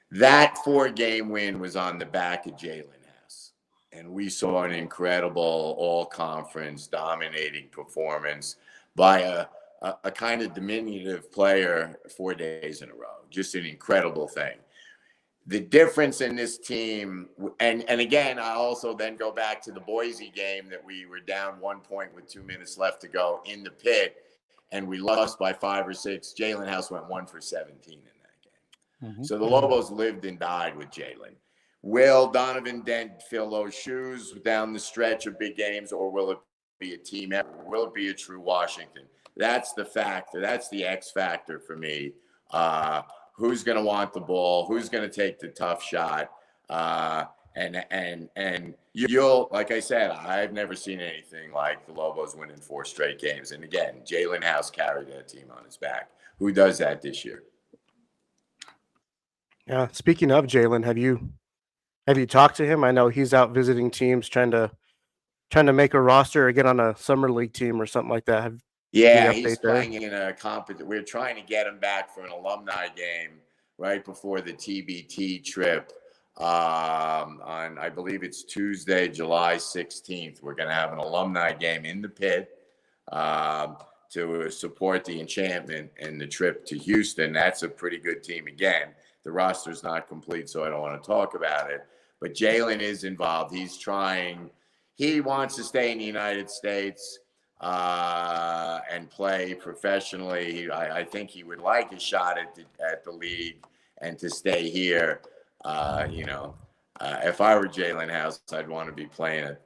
That 4-game win was on the back of Jalen House. And we saw an incredible all-conference dominating performance by a kind of diminutive player 4 days in a row. Just an incredible thing. The difference in this team, and again, I also then go back to the Boise game that we were down 1 point with 2 minutes left to go in the pit, and we lost by 5 or 6. Jalen House went 1 for 17 in that game. Mm-hmm. So the Lobos lived and died with Jalen. Will Donovan Dent fill those shoes down the stretch of big games, or will it be a team effort? Will it be a true Washington? That's the factor. That's the X factor for me. Who's going to want the ball? Who's going to take the tough shot? And you'll, like I said, I've never seen anything like the Lobos winning 4 straight games. And again, Jalen House carried that team on his back. Who does that this year? Yeah. Speaking of Jalen, have you talked to him? I know he's out visiting teams, trying to make a roster or get on a summer league team or something like that. Yeah, Any he's update there? playing in a we're trying to get him back for an alumni game right before the TBT trip on, I believe it's Tuesday, July 16th. We're going to have an alumni game in the pit to support the Enchantment and the trip to Houston. That's a pretty good team. Again, the roster's not complete, so I don't want to talk about it. But Jalen is involved. He's trying. He wants to stay in the United States and play professionally. I think he would like a shot at the league and to stay here. If I were Jalen House, I'd want to be playing at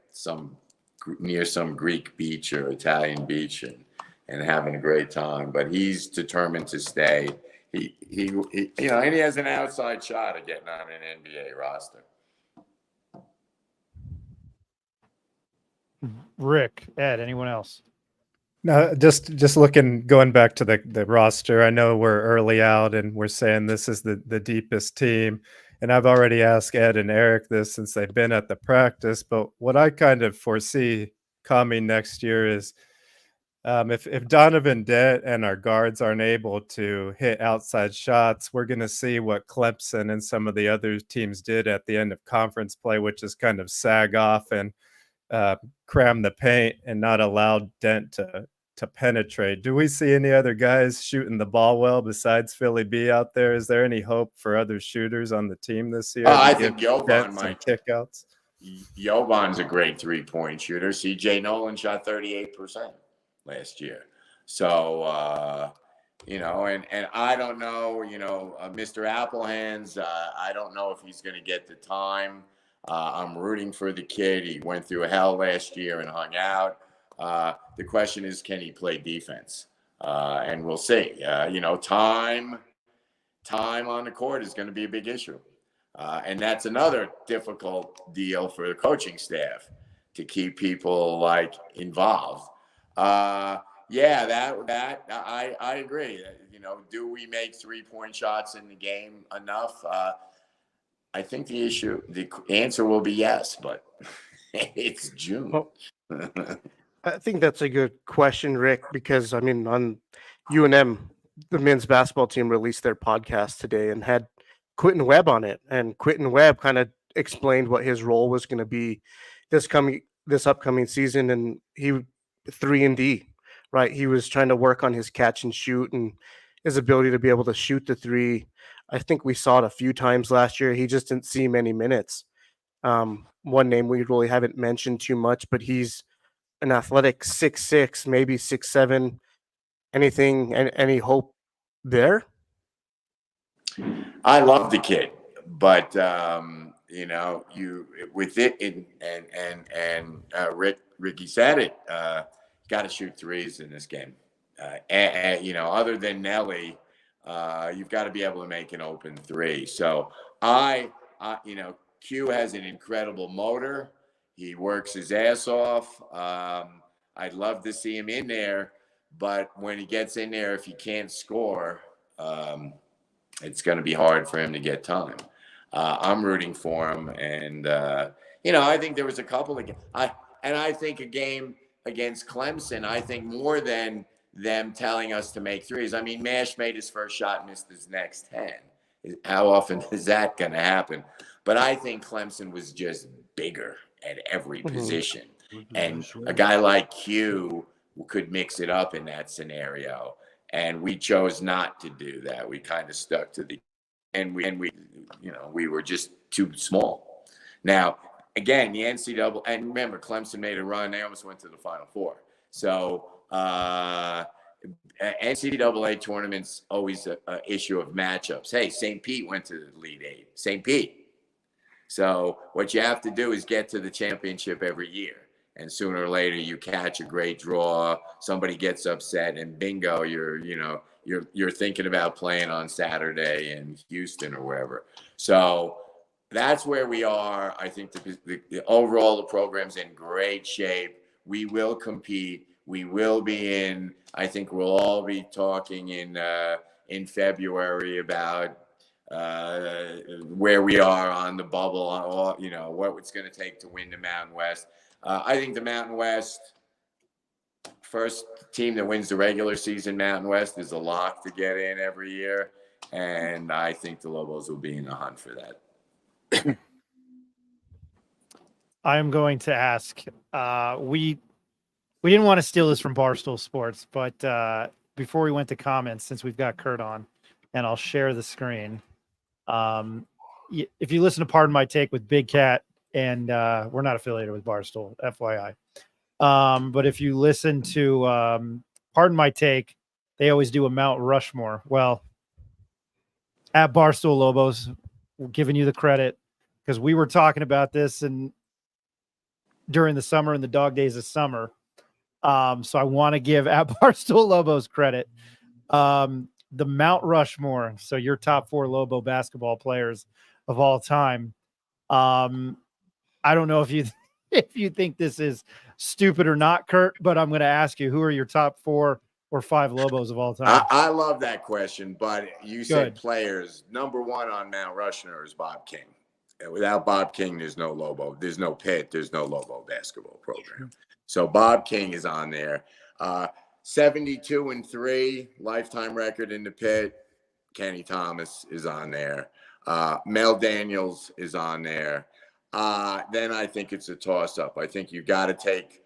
near some Greek beach or Italian beach and having a great time. But he's determined to stay. He and he has an outside shot at getting on an NBA roster. Rick, Ed, anyone else? No, just going back to the roster. I know we're early out and we're saying this is the deepest team. And I've already asked Ed and Eric this since they've been at the practice. But what I kind of foresee coming next year is if Donovan Dent and our guards aren't able to hit outside shots, we're going to see what Clemson and some of the other teams did at the end of conference play, which is kind of sag off and cram the paint and not allow Dent to penetrate. Do we see any other guys shooting the ball well besides Philly B out there? Is there any hope for other shooters on the team this year? I think Jovan might kickouts. Jovan's a great 3-point shooter. CJ Nolan shot 38% last year. So, and I don't know, Mr. Applehands, I don't know if he's going to get the time. I'm rooting for the kid. He went through hell last year and hung out. The question is, can he play defense? And we'll see. Time on the court is going to be a big issue. And that's another difficult deal for the coaching staff to keep people involved. I agree. Do we make 3-point shots in the game enough? I think the answer will be yes, but it's June. Well, I think that's a good question, Rick, because on UNM, the men's basketball team released their podcast today and had Quentin Webb on it. And Quentin Webb kind of explained what his role was going to be this upcoming season. And he 3-and-D, right? He was trying to work on his catch and shoot and his ability to be able to shoot the three. I think we saw it a few times last year. He just didn't see many minutes. One name we really haven't mentioned too much, but he's an athletic 6'6", maybe 6'7". Any hope there? I love the kid, but with it Ricky said it. Got to shoot threes in this game. Other than Nelly, you've got to be able to make an open three. So Q has an incredible motor. He works his ass off. I'd love to see him in there, but when he gets in there, if he can't score, it's going to be hard for him to get time. I'm rooting for him, and I think there was a couple of I think a game against Clemson. I think more than them telling us to make threes. Mash made his first shot, missed his next 10. How often is that going to happen? But I think Clemson was just bigger at every position. And a guy like Q could mix it up in that scenario. And we chose not to do that. We kind of stuck to we were just too small. Now, again, the NCAA, and remember, Clemson made a run. They almost went to the Final Four. So NCAA tournaments always an issue of matchups. Hey, St. Pete went to the Elite Eight. St. Pete. So what you have to do is get to the championship every year. And sooner or later, you catch a great draw. Somebody gets upset, and bingo, you're thinking about playing on Saturday in Houston or wherever. So that's where we are. I think the overall the program's in great shape. We will compete. We will be in. I think we'll all be talking in February about where we are on the bubble, on all, what it's going to take to win the Mountain West. I think the Mountain West, first team that wins the regular season Mountain West is a lock to get in every year, and I think the Lobos will be in the hunt for that. I am going to ask. We didn't want to steal this from Barstool Sports, but before we went to comments, since we've got Kurt on, and I'll share the screen. If you listen to Pardon My Take with Big Cat, and we're not affiliated with Barstool, FYI. But if you listen to Pardon My Take, they always do a Mount Rushmore. Well, at Barstool Lobos, we're giving you the credit because we were talking about this and during the summer and the dog days of summer. So I want to give at Barstool Lobos credit. The Mount Rushmore. So your top 4 Lobo basketball players of all time. I don't know if you think this is stupid or not, Kurt, but I'm going to ask you, who are your top 4 or 5 Lobos of all time? I love that question, but you said players. Number 1 on Mount Rushmore is Bob King. And without Bob King, there's no Lobo. There's no Pitt. There's no Lobo basketball program. So Bob King is on there. 72-3 lifetime record in the Pit. Kenny Thomas is on there. Mel Daniels is on there. Then I think it's a toss up. I think you got to take,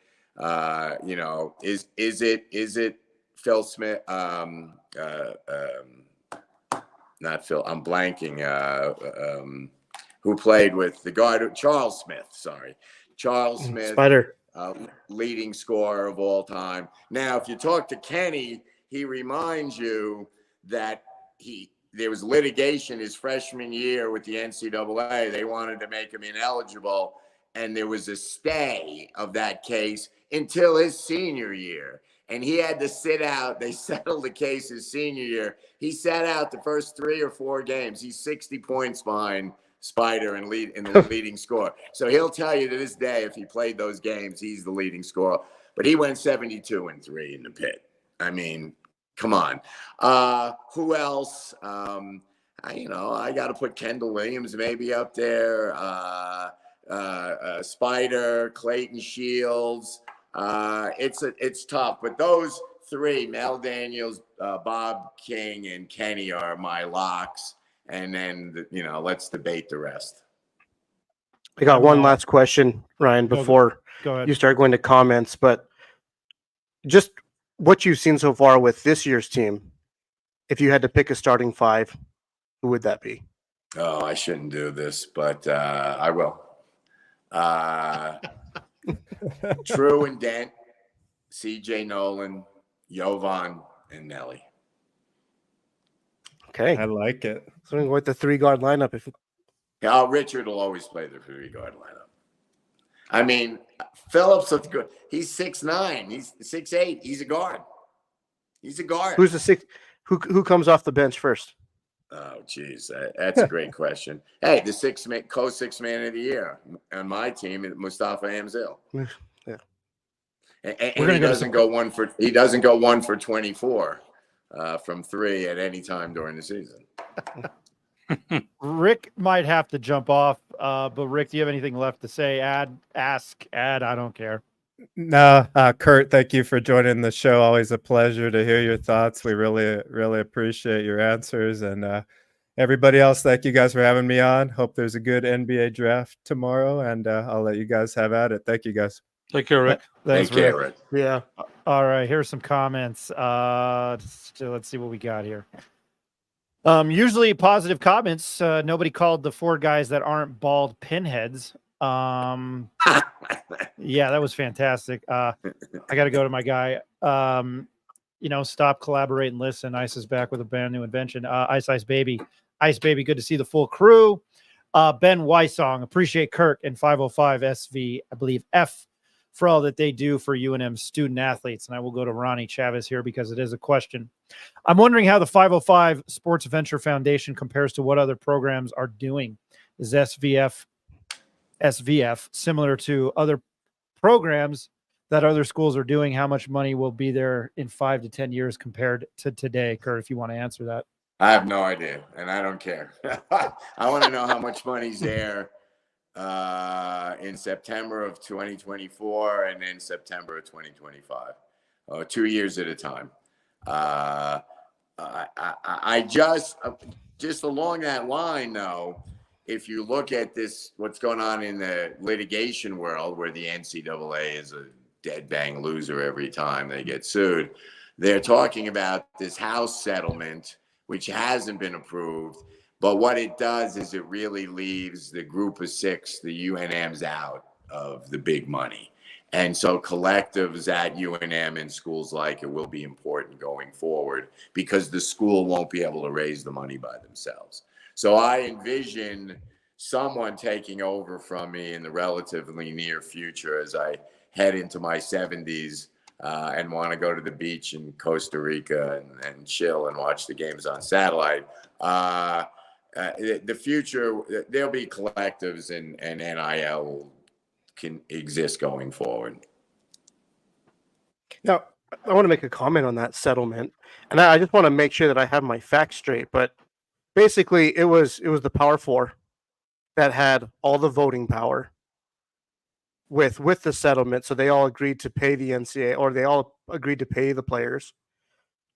is it Phil Smith? Not Phil. I'm blanking. Who played with the guard? Charles Smith. Sorry, Charles Smith. Spider. Leading scorer of all time. Now, if you talk to Kenny, he reminds you that there was litigation his freshman year with the NCAA. They wanted to make him ineligible, and there was a stay of that case until his senior year. And he had to sit out. They settled the case his senior year. He sat out the first 3 or 4 games. He's 60 points behind Spider and the leading scorer. So he'll tell you to this day, if he played those games, he's the leading scorer. But he went 72-3 in the Pit. I mean, come on. Who else? I got to put Kendall Williams maybe up there. Spider, Clayton Shields. It's tough. But those 3, Mel Daniels, Bob King, and Kenny are my locks. And then, let's debate the rest. I got one last question, Ryan, before you start going to comments. But just what you've seen so far with this year's team, if you had to pick a starting 5, who would that be? Oh, I shouldn't do this, but I will. True and Dent, CJ Nolan, Jovan, and Nelly. Okay. I like it. So we can go with the 3-guard lineup. Richard will always play the 3-guard lineup. I mean, Phillips looks good. He's 6'9". He's 6'8". He's a guard. Who's the 6? Who comes off the bench first? Oh, geez, that's a great question. Hey, the 6 man of the year on my team is Mustafa Hamzil. Yeah, and he doesn't go 1 for 24 from 3 at any time during the season. Rick might have to jump off, but Rick, do you have anything left to say? Ask, I don't care. No, Kurt, thank you for joining the show. Always a pleasure to hear your thoughts. We really, really appreciate your answers. And everybody else, thank you guys for having me on. Hope there's a good NBA draft tomorrow, and I'll let you guys have at it. Thank you, guys. Take care, Rick. Thanks, Take care, Rick. Rick. Yeah. All right, here's some comments. Let's see what we got here. Usually positive comments. Nobody called the 4 guys that aren't bald pinheads. Yeah, that was fantastic. I got to go to my guy. Stop, collaborate, and listen. Ice is back with a brand new invention. Ice Baby. Ice Baby, good to see the full crew. Ben Wysong, appreciate Kirk and 505 SV, I believe F for all that they do for UNM student athletes. And I will go to Ronnie Chavez here because it is a question. I'm wondering how the 505 Sports Venture Foundation compares to what other programs are doing. Is SVF similar to other programs that other schools are doing? How much money will be there in 5 to 10 years compared to today? Kurt, if you want to answer that. I have no idea, and I don't care. I want to know how much money's there in September of 2024 and then September of 2025, 2 years at a time. I just along that line, though, if you look at this, what's going on in the litigation world where the NCAA is a dead bang loser every time they get sued, they're talking about this House settlement, which hasn't been approved. But what it does is it really leaves the group of six, the UNMs, out of the big money. And so collectives at UNM and schools like it will be important going forward because the school won't be able to raise the money by themselves. So I envision someone taking over from me in the relatively near future as I head into my 70s and want to go to the beach in Costa Rica and chill and watch the games on satellite. The future, there'll be collectives and NIL can exist going forward. Now, I want to make a comment on that settlement, and I just want to make sure that I have my facts straight. But basically, it was the Power Four that had all the voting power with the settlement, so they all agreed to pay the NCAA, or they all agreed to pay the players.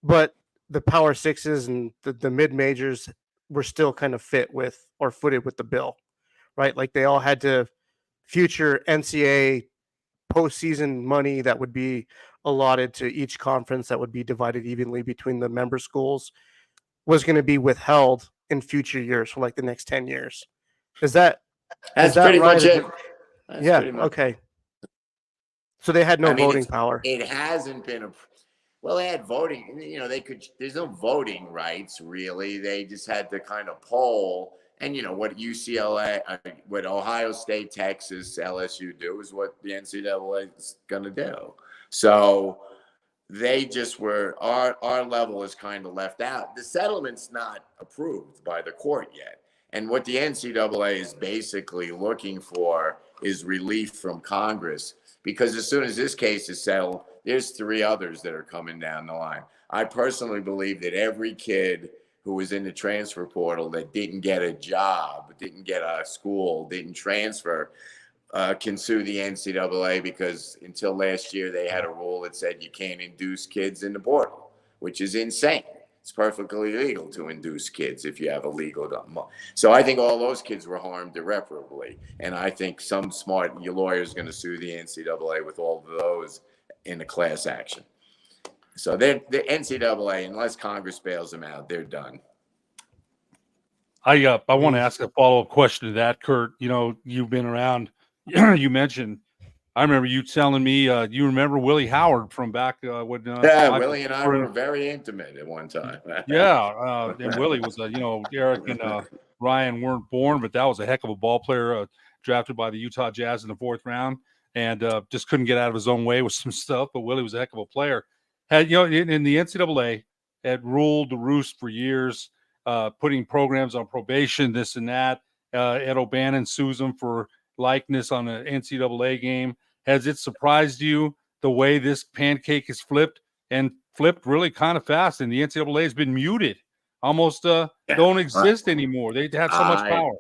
But the Power Sixes and the mid majors were still kind of footed with the bill, right? Like they all had to future NCAA postseason money that would be allotted to each conference that would be divided evenly between the member schools was going to be withheld in future years for like the next 10 years. That's pretty right? much it. Yeah. Okay. So they had no voting power. It hasn't been well, they had voting, there's no voting rights really. They just had to kind of poll. And what UCLA, what Ohio State, Texas, LSU do is what the NCAA is going to do. So they just our level is kind of left out. The settlement's not approved by the court yet. And what the NCAA is basically looking for is relief from Congress, because as soon as this case is settled, there's 3 others that are coming down the line. I personally believe that every kid who was in the transfer portal that didn't get a job, didn't get a school, didn't transfer, can sue the NCAA, because until last year they had a rule that said you can't induce kids in the portal, which is insane. It's perfectly legal to induce kids if you have a legal. So I think all those kids were harmed irreparably. And I think some smart lawyer is going to sue the NCAA with all of those in a class action. So the NCAA, unless Congress bails them out, they're done. I want to ask a follow-up question to that, Kurt. You've been around. You mentioned, I remember you telling me you remember Willie Howard from back when. Willie and I were very intimate at one time. Yeah, and Willie was Eric and Ryan weren't born, but that was a heck of a ball player, drafted by the Utah Jazz in the 4th round, and just couldn't get out of his own way with some stuff. But Willie was a heck of a player. Had in the NCAA had ruled the roost for years, putting programs on probation, this and that. Ed O'Bannon sues them for likeness on an NCAA game. Has it surprised you the way this pancake is flipped really kind of fast, and the NCAA has been muted, almost don't exist anymore? They have so much power.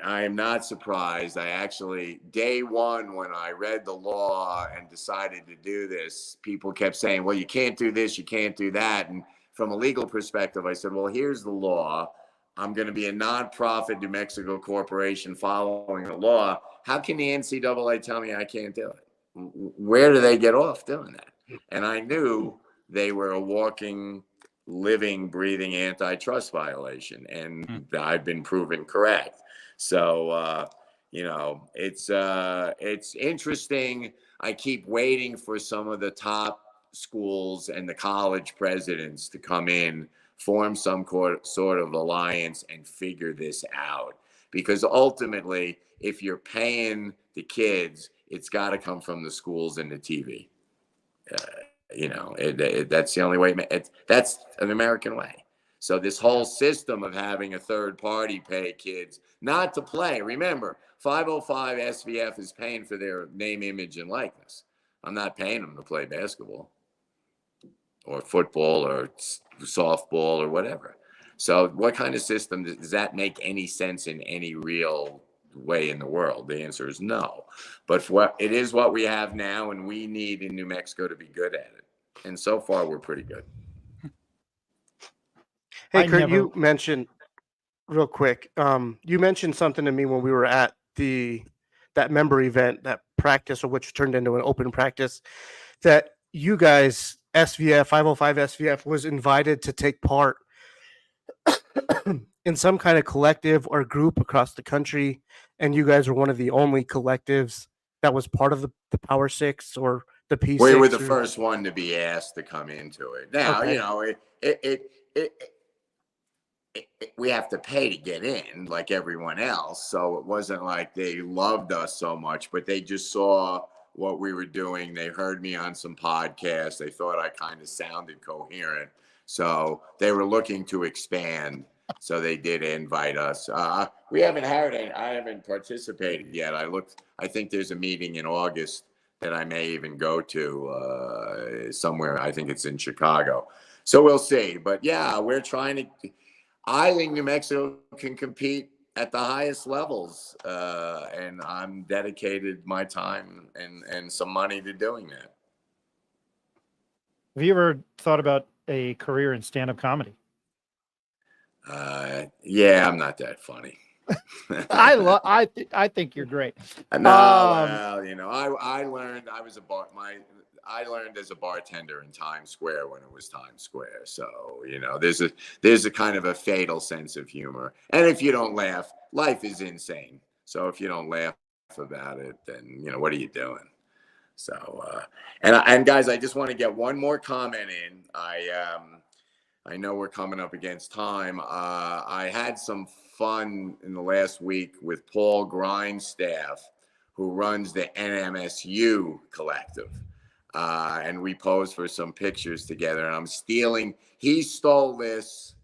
I am not surprised. I actually, day one, when I read the law and decided to do this, people kept saying, well, you can't do this, you can't do that. And from a legal perspective, I said, well, here's the law. I'm going to be a nonprofit New Mexico corporation following the law. How can the NCAA tell me I can't do it? Where do they get off doing that? And I knew they were a walking, living, breathing antitrust violation. And I've been proven correct. So, it's interesting. I keep waiting for some of the top schools and the college presidents to come in, form some sort of alliance and figure this out. Because ultimately, if you're paying the kids, it's got to come from the schools and the TV. That's the only way. That's an American way. So this whole system of having a third party pay kids not to play. Remember, 505 SVF is paying for their name, image, and likeness. I'm not paying them to play basketball or football or softball or whatever. So what kind of system does that make any sense in any real way in the world? The answer is no. But it is what we have now, and we need in New Mexico to be good at it. And so far, we're pretty good. Hey, Kurt, you mentioned real quick. You mentioned something to me when we were at that member event, that practice, or which turned into an open practice, that you guys, SVF, 505 SVF, was invited to take part in some kind of collective or group across the country, and you guys were one of the only collectives that was part of the Power Six or the P6. We were the first one to be asked to come into it. Now, Okay. We have to pay to get in like everyone else. So it wasn't like they loved us so much, but they just saw what we were doing. They heard me on some podcasts. They thought I kind of sounded coherent. So they were looking to expand. So they did invite us. We haven't had it. I haven't participated yet. I think there's a meeting in August that I may even go to somewhere. I think it's in Chicago. So we'll see. But yeah, we're trying to. I think New Mexico can compete at the highest levels, and I'm dedicated my time and some money to doing that. Have you ever thought about a career in stand-up comedy? Yeah, I'm not that funny. I think you're great. No, I learned I learned as a bartender in Times Square when it was Times Square. So, there's a kind of a fatal sense of humor. And if you don't laugh, life is insane. So if you don't laugh about it, then, what are you doing? So, and guys, I just want to get one more comment in. I know we're coming up against time. I had some fun in the last week with Paul Grindstaff, who runs the NMSU Collective. And we posed for some pictures together, and he stole this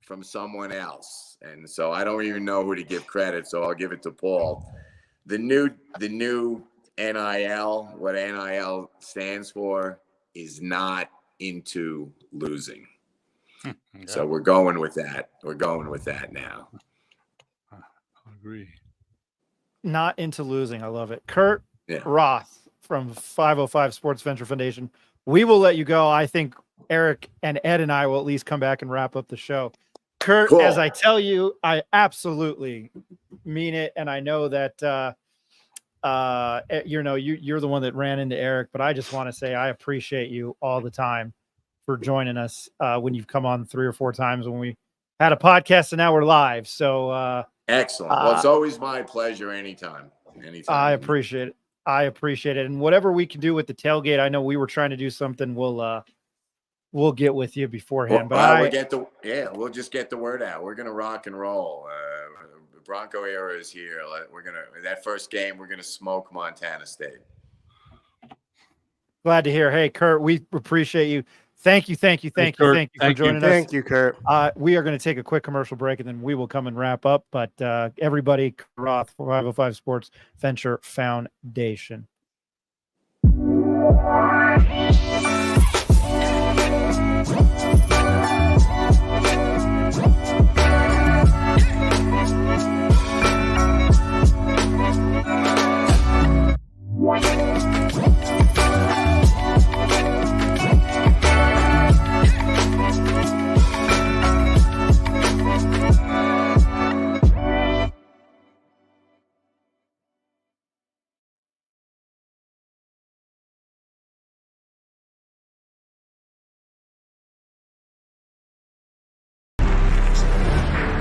from someone else. And so I don't even know who to give credit. So I'll give it to Paul. The new NIL, what NIL stands for, is not into losing. Yeah. So we're going with that. We're going with that now. I agree. Not into losing. I love it. Kurt Yeah. Roth from 505 Sports Venture Foundation. We will let you go. I think Eric and Ed and I will at least come back and wrap up the show. Kurt, Cool. as I tell you, I absolutely mean it. And I know that, you're the one that ran into Eric, but I just want to say I appreciate you all the time for joining us when you've come on 3 or 4 times when we had a podcast, and now we're live. So Excellent. Well, it's always my pleasure. Anytime. I appreciate it. And whatever we can do with the tailgate, I know we were trying to do something. We'll get with you beforehand. We'll just get the word out. We're gonna rock and roll. The Bronco era is here. That first game, we're gonna smoke Montana State. Glad to hear. Hey, Kurt, we appreciate you. Thank you for joining us. Thank you, Kurt. We are going to take a quick commercial break, and then we will come and wrap up. But everybody, Roth, 505 Sports Venture Foundation.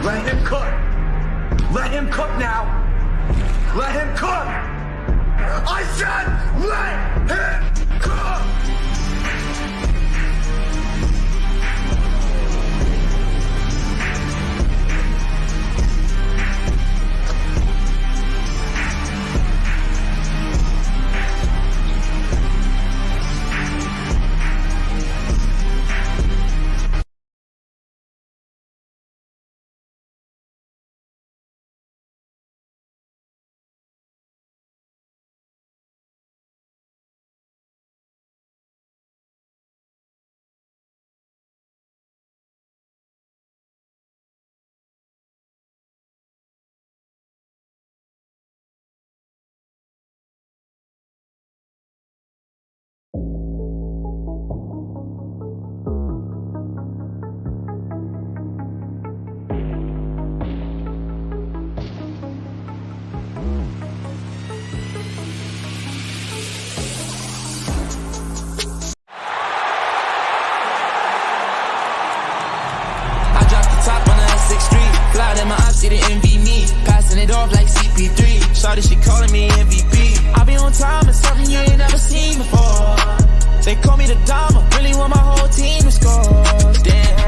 Let him cook. Let him cook now. Let him cook. I said let him cook. off like CP3. Shawty, she calling me MVP. I be on time, it's something you ain't never seen before. They call me the Dama, really want my whole team to score. Damn,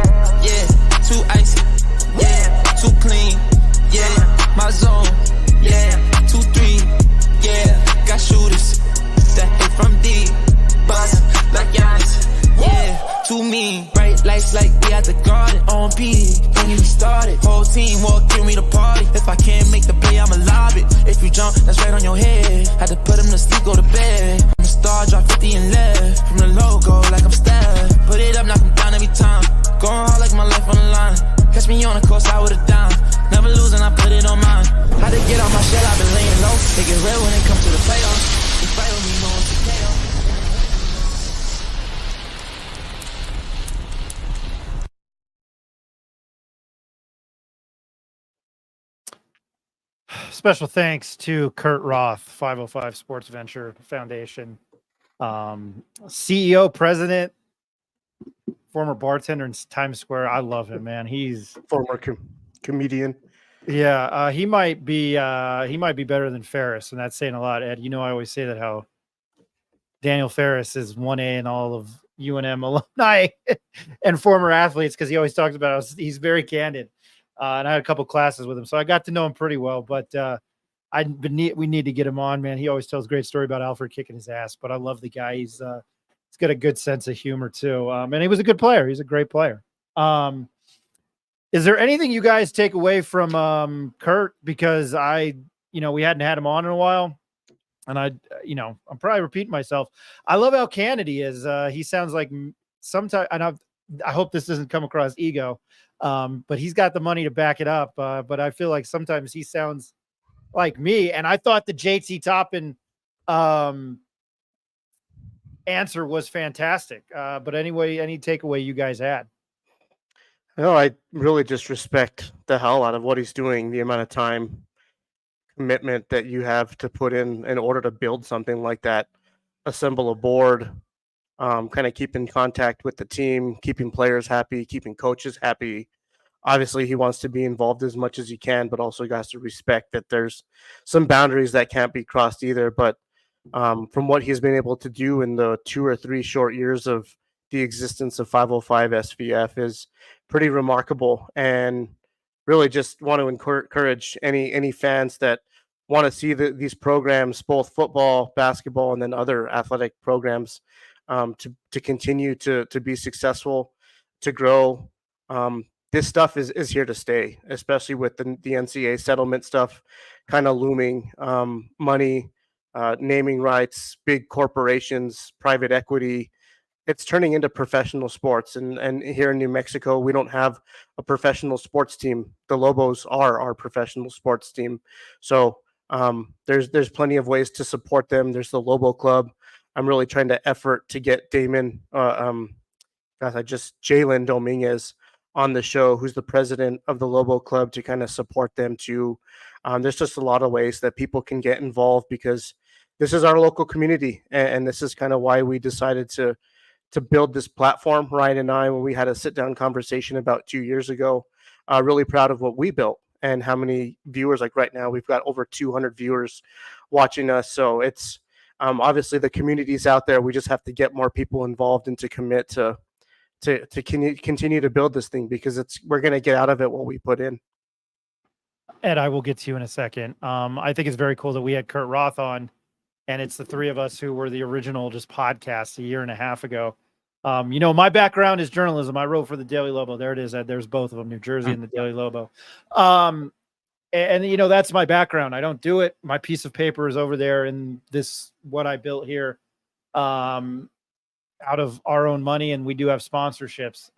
yeah, too icy, yeah, too clean, yeah, my zone, yeah, 2-3, yeah, got shooters that hit from deep, bust like Giannis, yeah, too mean. Bright lights like we at the garden, on P, don't get me started. Whole team walk through me to party. If I can't make the play, I'ma lob it. If you jump, that's right on your head. Had to put him to sleep, go to bed. I'm a star, drop 50 and left. From the logo, like I'm Steph. Put it up, knock him down every time. Going hard like my life on the line. Catch me on the course, I would've done. Never losing, I put it on mine. Had to get on my shit, I've been laying low. They get real when it comes to the playoffs. You fight with me, no one's a KO. Special thanks to Kurt Roth, 505 Sports Venture Foundation, CEO, president, former bartender in Times Square. I love him, man. He's Former comedian. yeah. He might be better than Ferris, and that's saying a lot, Ed. You know, I always say that how Daniel Ferris is 1A in all of UNM alumni and former athletes because he always talks about how he's very candid. And I had a couple classes with him, so I got to know him pretty well. But we need to get him on, man. He always tells a great story about Alfred kicking his ass. But I love the guy. He's got a good sense of humor too, and he was a good player. He's a great player. Is there anything you guys take away from Kurt? Because we hadn't had him on in a while, and I'm probably repeating myself. I love how candid he is. He sounds like sometimes, and I hope this doesn't come across ego. But he's got the money to back it up. But I feel like sometimes he sounds like me. And I thought the JT Toppin answer was fantastic. But anyway, any takeaway you guys had? No, I really just respect the hell out of what he's doing, the amount of time commitment that you have to put in order to build something like that, assemble a board, kind of keep in contact with the team, keeping players happy, keeping coaches happy. Obviously, he wants to be involved as much as he can, but also has to respect that there's some boundaries that can't be crossed either. But from what he's been able to do in the 2 or 3 short years of the existence of 505 SVF is pretty remarkable. And really just want to encourage any fans that want to see these programs, both football, basketball, and then other athletic programs, to continue to be successful, to grow. This stuff is here to stay, especially with the NCAA settlement stuff kind of looming. Money, naming rights, big corporations, private equity. It's turning into professional sports. And here in New Mexico, we don't have a professional sports team. The Lobos are our professional sports team. So there's plenty of ways to support them. There's the Lobo Club. I'm really trying to effort to get Jalen Dominguez on the show, who's the president of the Lobo Club, to kind of support them too. There's just a lot of ways that people can get involved because this is our local community. And this is kind of why we decided to build this platform, Ryan and I, when we had a sit-down conversation about 2 years ago. Really proud of what we built and how many viewers. Like right now, we've got over 200 viewers watching us. So it's obviously the community's out there. We just have to get more people involved and to commit to continue to build this thing because we're going to get out of it what we put in. Ed, I will get to you in a second. I think it's very cool that we had Kurt Roth on, and it's the three of us who were the original just podcast a year and a half ago. My background is journalism. I wrote for the Daily Lobo. There it is, Ed. There's both of them, New Jersey and the Daily Lobo. And that's my background. I don't do it. My piece of paper is over there in what I built here. Out of our own money, and we do have sponsorships.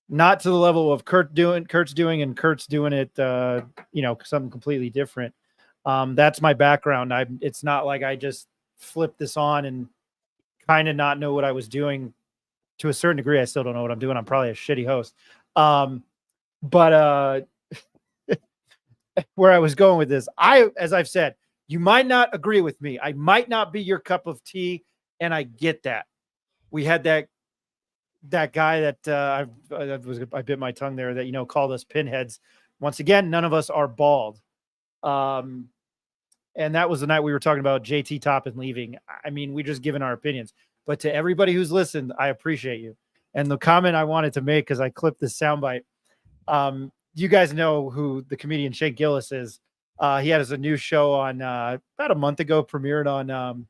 Not to the level of Kurt's doing it, something completely different. That's my background. It's not like I just flipped this on and kind of not know what I was doing. To a certain degree, I still don't know what I'm doing. I'm probably a shitty host. But where I was going with this, as I've said, you might not agree with me. I might not be your cup of tea. And I get that. We had that guy that I bit my tongue there that called us pinheads. Once again, none of us are bald. And that was the night we were talking about JT Toppin leaving. I mean, we just given our opinions, but to everybody who's listened, I appreciate you. And the comment I wanted to make, because I clipped this soundbite, you guys know who the comedian Shane Gillis is. He has a new show on about a month ago, premiered on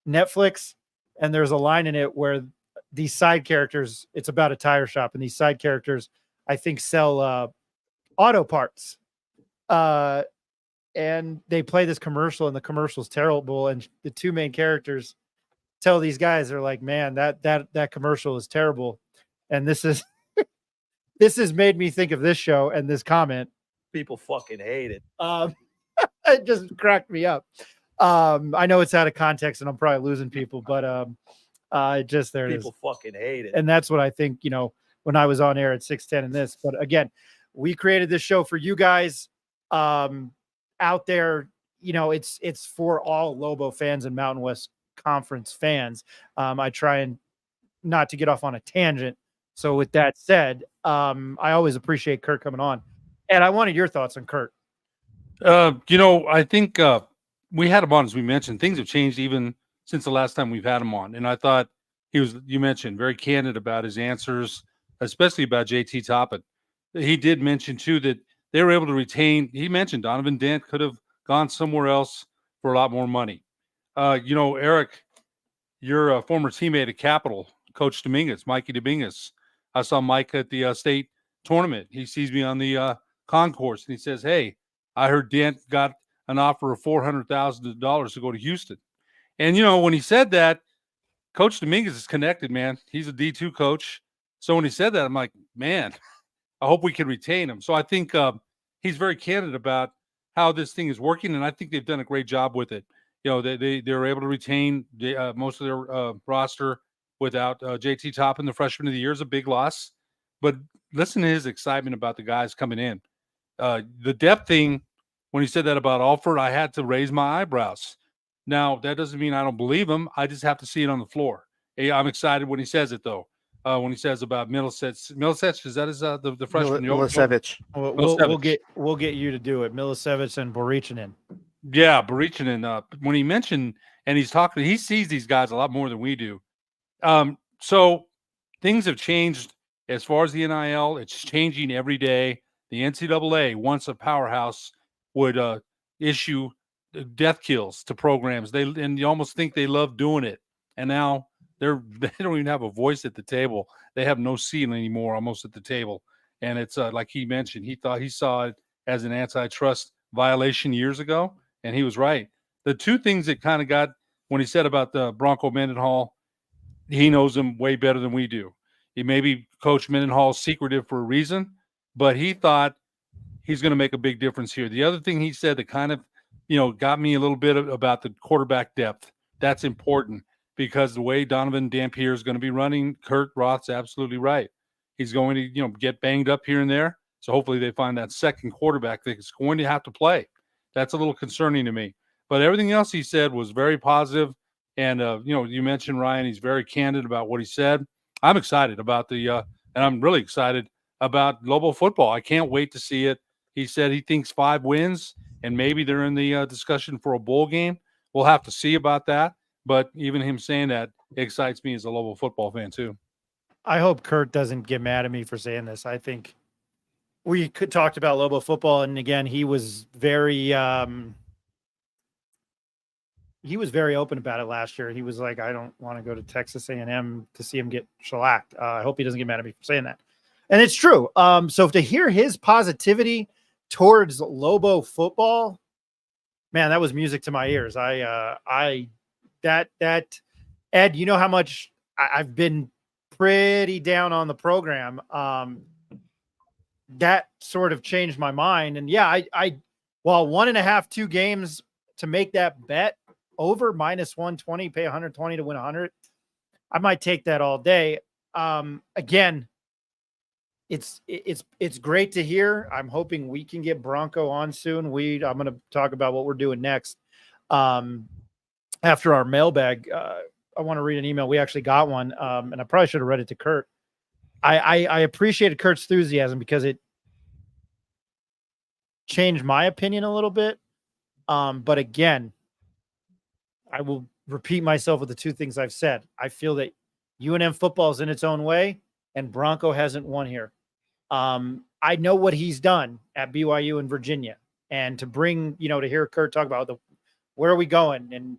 Netflix. And there's a line in it where these side characters, it's about a tire shop, and these side characters, I think, sell auto parts. And they play this commercial, and the commercial's terrible. And the two main characters tell these guys, they're like, man, that commercial is terrible. And this this has made me think of this show and this comment. People fucking hate it. It just cracked me up. I know it's out of context and I'm probably losing people, but just there it is. People fucking hate it. And that's what I think, when I was on air at 610 and this. But again, we created this show for you guys out there. It's for all Lobo fans and Mountain West Conference fans. I try and not to get off on a tangent. So with that said, I always appreciate Kurt coming on. And I wanted your thoughts on Kurt. I think we had him on, as we mentioned. Things have changed even since the last time we've had him on. And I thought you mentioned, very candid about his answers, especially about JT Toppin. He did mention, too, that they were able to retain. He mentioned Donovan Dent could have gone somewhere else for a lot more money. Eric, you're a former teammate at Capital, Coach Dominguez, Mikey Dominguez. I saw Mike at the state tournament. He sees me on the concourse, and he says, hey, I heard Dent got an offer of $400,000 to go to Houston. And, when he said that, Coach Dominguez is connected, man. He's a D2 coach. So when he said that, I'm like, man, I hope we can retain him. So I think he's very candid about how this thing is working, and I think they've done a great job with it. They were able to retain most of their roster without JT Toppin, the freshman of the year, is a big loss. But listen to his excitement about the guys coming in. The depth thing, when he said that about Alford, I had to raise my eyebrows. Now, that doesn't mean I don't believe him. I just have to see it on the floor. I'm excited when he says it, though. When he says about Milisevich, is that his the freshman? Milisevich. We'll get you to do it. Milisevich and Borichinen. Yeah, Borichinen. When he mentioned, and he's talking, he sees these guys a lot more than we do. So things have changed as far as the NIL. It's changing every day. The NCAA, once a powerhouse, would issue death kills to programs. And you almost think they love doing it. And now they don't even have a voice at the table. They have no seat anymore, almost at the table. And it's like he mentioned, he thought he saw it as an antitrust violation years ago, and he was right. The two things that kind of got, when he said about the Bronco Mendenhall, he knows him way better than we do. He maybe Coach Mendenhall's secretive for a reason, but he thought he's going to make a big difference here. The other thing he said that kind of, got me a little bit about the quarterback depth. That's important because the way Donovan Dent here is going to be running, Kurt Roth's absolutely right. He's going to, get banged up here and there. So hopefully they find that second quarterback that's going to have to play. That's a little concerning to me. But everything else he said was very positive. And, you mentioned Ryan, he's very candid about what he said. I'm excited about and I'm really excited about Lobo football. I can't wait to see it. He said he thinks 5 wins, and maybe they're in the discussion for a bowl game. We'll have to see about that. But even him saying that excites me as a Lobo football fan, too. I hope Kurt doesn't get mad at me for saying this. I think we talked about Lobo football, and again, he was very open about it last year. He was like, I don't want to go to Texas A&M to see him get shellacked. I hope he doesn't get mad at me for saying that. And it's true. So to hear his positivity towards Lobo football, man, that was music to my ears. Ed, you know how much I've been pretty down on the program. That sort of changed my mind. And yeah, while 1.5, 2 games to make that bet over -120, pay 120 to win 100, I might take that all day. Again, it's great to hear. I'm hoping we can get Bronco on soon. I'm going to talk about what we're doing next. After our mailbag, I want to read an email. We actually got one, and I probably should have read it to Kurt. I appreciated Kurt's enthusiasm because changed my opinion a little bit. But again, I will repeat myself with the two things I've said. I feel that UNM football is in its own way, and Bronco hasn't won here. I know what he's done at BYU and Virginia, and to bring, to hear Kurt talk about where are we going, and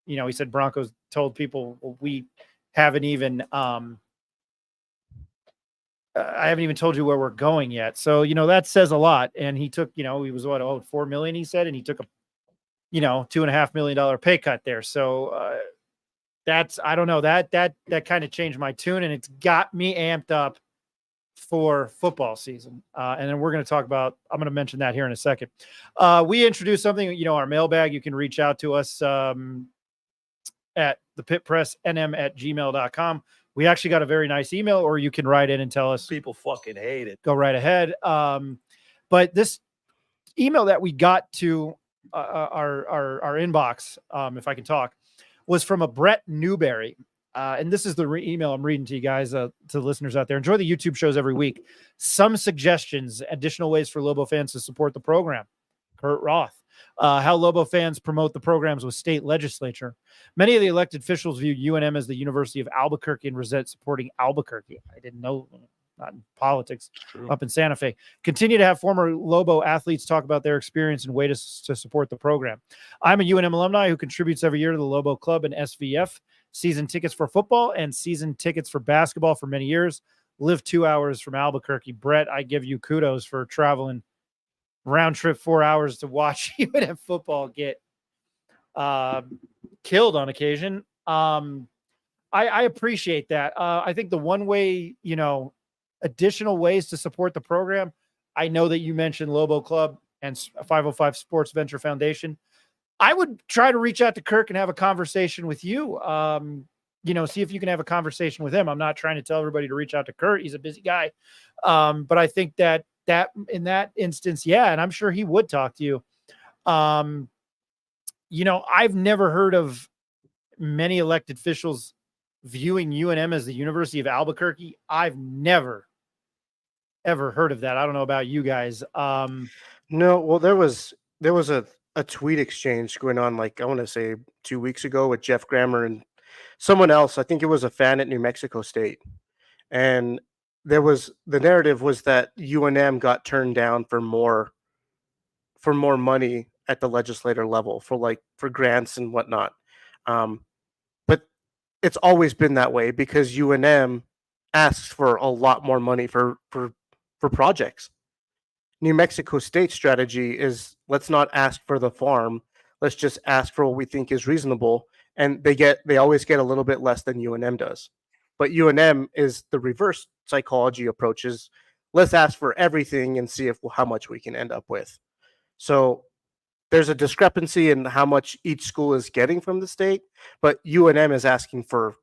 he said Broncos told people, well, we haven't even I haven't even told you where we're going yet. So, that says a lot. And he took, he was what, 4 million, he said, and he took a, $2.5 million pay cut there. So that's, I don't know, that kind of changed my tune, and it's got me amped up for football season. And then we're going to talk about, I'm going to mention that here in a second. We introduced something, our mailbag. You can reach out to us at thepitpressnm@gmail.com. We actually got a very nice email, or you can write in and tell us. People fucking hate it. Go right ahead. But this email that we got to our inbox, if I can talk, was from a Brett Newberry. And this is the email I'm reading to you guys, to the listeners out there. Enjoy the YouTube shows every week. Some suggestions, additional ways for Lobo fans to support the program. Kurt Roth. How Lobo fans promote the programs with state legislature. Many of the elected officials view UNM as the University of Albuquerque and resent supporting Albuquerque. I didn't know, not in politics. True. Up in Santa Fe. Continue to have former Lobo athletes talk about their experience and way to support the program. I'm a UNM alumni who contributes every year to the Lobo Club and SVF. Season tickets for football and season tickets for basketball for many years. Live 2 hours from Albuquerque. Brett, I give you kudos for traveling round trip 4 hours to watch UNM football get killed on occasion. I appreciate that. I think the one way, additional ways to support the program, I know that you mentioned Lobo Club and 505 Sports Venture Foundation. I would try to reach out to Kirk and have a conversation with you. See if you can have a conversation with him. I'm not trying to tell everybody to reach out to Kurt. He's a busy guy. But I think that in that instance, yeah, and I'm sure he would talk to you. I've never heard of many elected officials viewing UNM as the University of Albuquerque. I've never, ever heard of that. I don't know about you guys. No, well, there was a tweet exchange going on, like, I want to say 2 weeks ago, with Jeff Grammer and someone else. I think it was a fan at New Mexico State. And the narrative was that UNM got turned down for more money at the legislator level for grants and whatnot. But it's always been that way because UNM asks for a lot more money for projects. New Mexico State's strategy is, let's not ask for the farm. Let's just ask for what we think is reasonable. And they always get a little bit less than UNM does. But UNM is the reverse psychology approach, is let's ask for everything and see how much we can end up with. So there's a discrepancy in how much each school is getting from the state, but UNM is asking for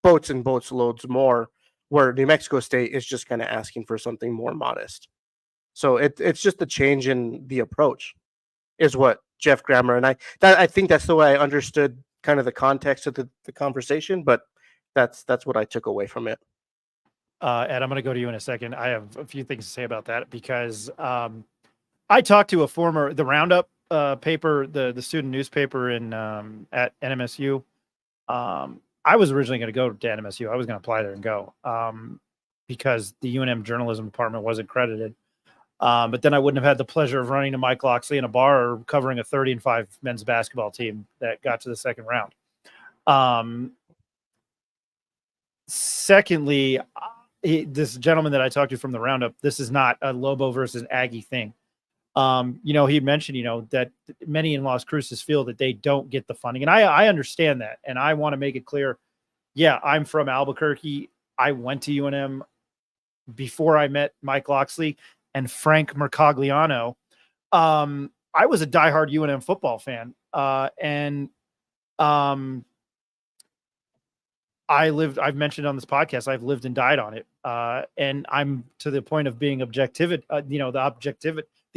boats and boats loads more, where New Mexico State is just kind of asking for something more modest. So it's just a change in the approach is what Jeff Grammer, and I think that's the way I understood kind of the context of the conversation, but that's what I took away from it. Ed, I'm going to go to you in a second. I have a few things to say about that because I talked to the Roundup paper, the student newspaper at NMSU. I was originally going to go to NMSU. I was going to apply there and go because the UNM journalism department wasn't credited. But then I wouldn't have had the pleasure of running to Mike Loxley in a bar or covering a 30-5 men's basketball team that got to the second round. Secondly, this gentleman that I talked to from the Roundup, this is not a Lobo versus Aggie thing. He mentioned, that many in Las Cruces feel that they don't get the funding. And I understand that. And I want to make it clear. Yeah, I'm from Albuquerque. I went to UNM before I met Mike Loxley and Frank Mercogliano. I was a diehard UNM football fan. I've mentioned on this podcast, I've lived and died on it. And I'm to the point of being objective, the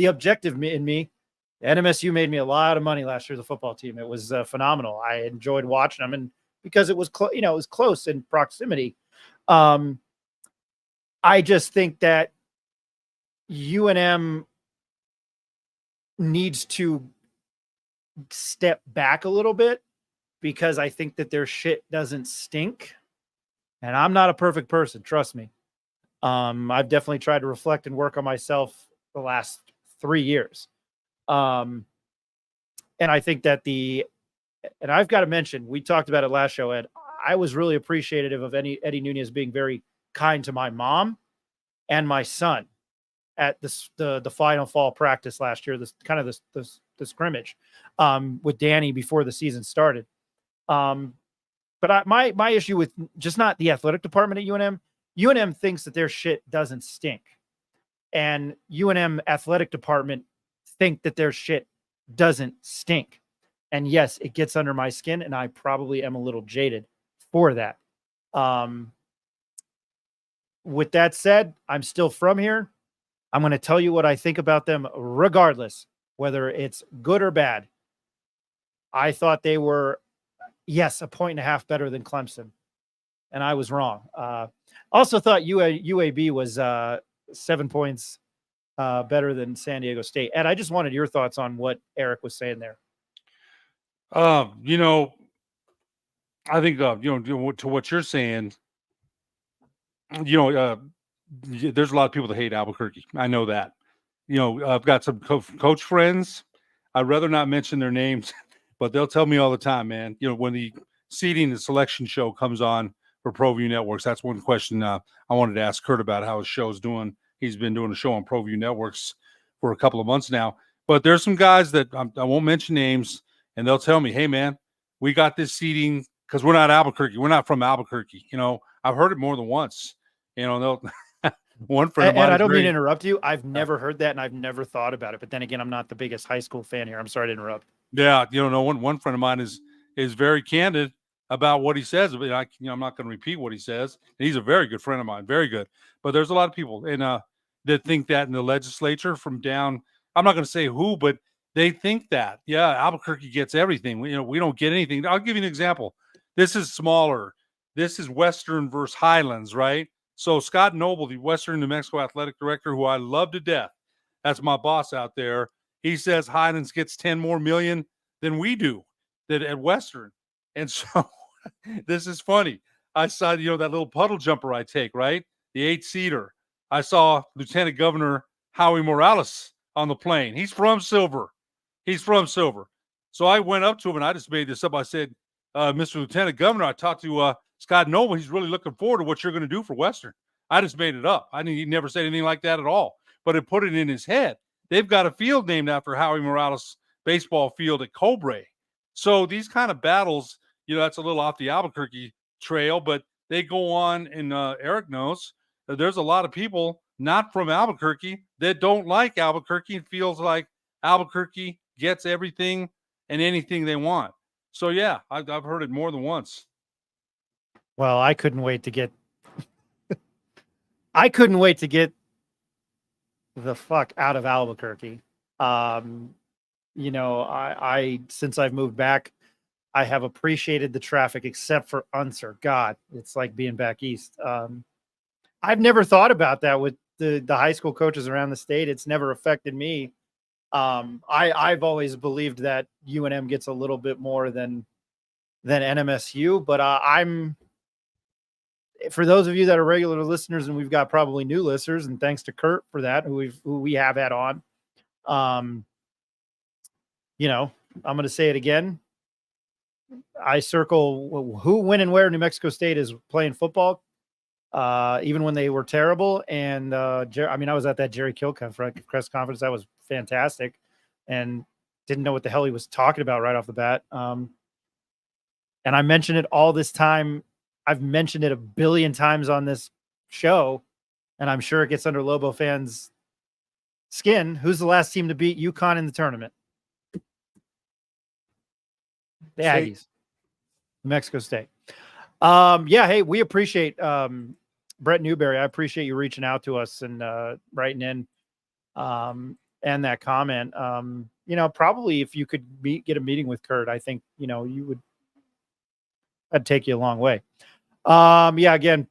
objective in me. NMSU made me a lot of money last year, the football team. It was phenomenal. I enjoyed watching them, and because it was it was close in proximity. I just think that UNM needs to step back a little bit because I think that their shit doesn't stink. And I'm not a perfect person, trust me. I've definitely tried to reflect and work on myself the last 3 years. And I think that and I've got to mention, we talked about it last show, Ed. I was really appreciative of Eddie Nunez being very kind to my mom and my son at the final fall practice last year, the scrimmage with Danny before the season started. But my issue with just not the athletic department at UNM thinks that their shit doesn't stink. And UNM athletic department think that their shit doesn't stink. And yes, it gets under my skin, and I probably am a little jaded for that. With that said, I'm still from here. I'm going to tell you what I think about them regardless, whether it's good or bad. I thought they were, yes, 1.5 points better than Clemson, and I was wrong. Also thought UAB was 7 points better than San Diego State. And I just wanted your thoughts on what Eric was saying there. You know, I think, to what you're saying, there's a lot of people that hate Albuquerque. I know that. I've got some coach friends. I'd rather not mention their names, but they'll tell me all the time, man. When the seeding and selection show comes on for ProView Networks, that's one question I wanted to ask Kurt about how his show's doing. He's been doing a show on ProView Networks for a couple of months now. But there's some guys that I won't mention names, and they'll tell me, hey, man, we got this seeding because we're not Albuquerque. We're not from Albuquerque. I've heard it more than once. They'll one friend of mine. And I don't mean to interrupt you. I've never heard that, and I've never thought about it. But then again, I'm not the biggest high school fan here. I'm sorry to interrupt. Yeah, one friend of mine is very candid about what he says. I'm not going to repeat what he says. And he's a very good friend of mine, very good. But there's a lot of people that think that in the legislature from down. I'm not going to say who, but they think that. Yeah, Albuquerque gets everything. We don't get anything. I'll give you an example. This is smaller. This is Western versus Highlands, right? So Scott Noble, the Western New Mexico athletic director, who I love to death, that's my boss out there. He says Highlands gets 10 more million than we do at Western. And so this is funny. I saw, that little puddle jumper I take, right? The 8-seater. I saw Lieutenant Governor Howie Morales on the plane. He's from Silver. So I went up to him and I just made this up. I said, Mr. Lieutenant Governor, I talked to Scott Noble. He's really looking forward to what you're going to do for Western. I just made it up. He never said anything like that at all, but it put it in his head. They've got a field named after Howie Morales baseball field at Cobre. So these kind of battles, that's a little off the Albuquerque trail, but they go on, and Eric knows that there's a lot of people not from Albuquerque that don't like Albuquerque and feels like Albuquerque gets everything and anything they want. So yeah, I've heard it more than once. Well, I couldn't wait to get the fuck out of Albuquerque. I since I've moved back, I have appreciated the traffic except for Unser. God, it's like being back east. I've never thought about that with the high school coaches around the state. It's never affected me. I've always believed that UNM gets a little bit more than NMSU, but for those of you that are regular listeners, and we've got probably new listeners, and thanks to Kurt for that, who we have had on. I'm going to say it again. I circle who, when, and where New Mexico State is playing football, even when they were terrible. And I was at that Jerry Kill press conference. That was fantastic, and didn't know what the hell he was talking about right off the bat. And I mentioned it all this time. I've mentioned it a billion times on this show, and I'm sure it gets under Lobo fans' skin. Who's the last team to beat UConn in the tournament? The Aggies, New Mexico State. Hey, we appreciate Brett Newberry. I appreciate you reaching out to us and writing in and that comment. Probably if you could get a meeting with Kurt, I think, that'd take you a long way. Again,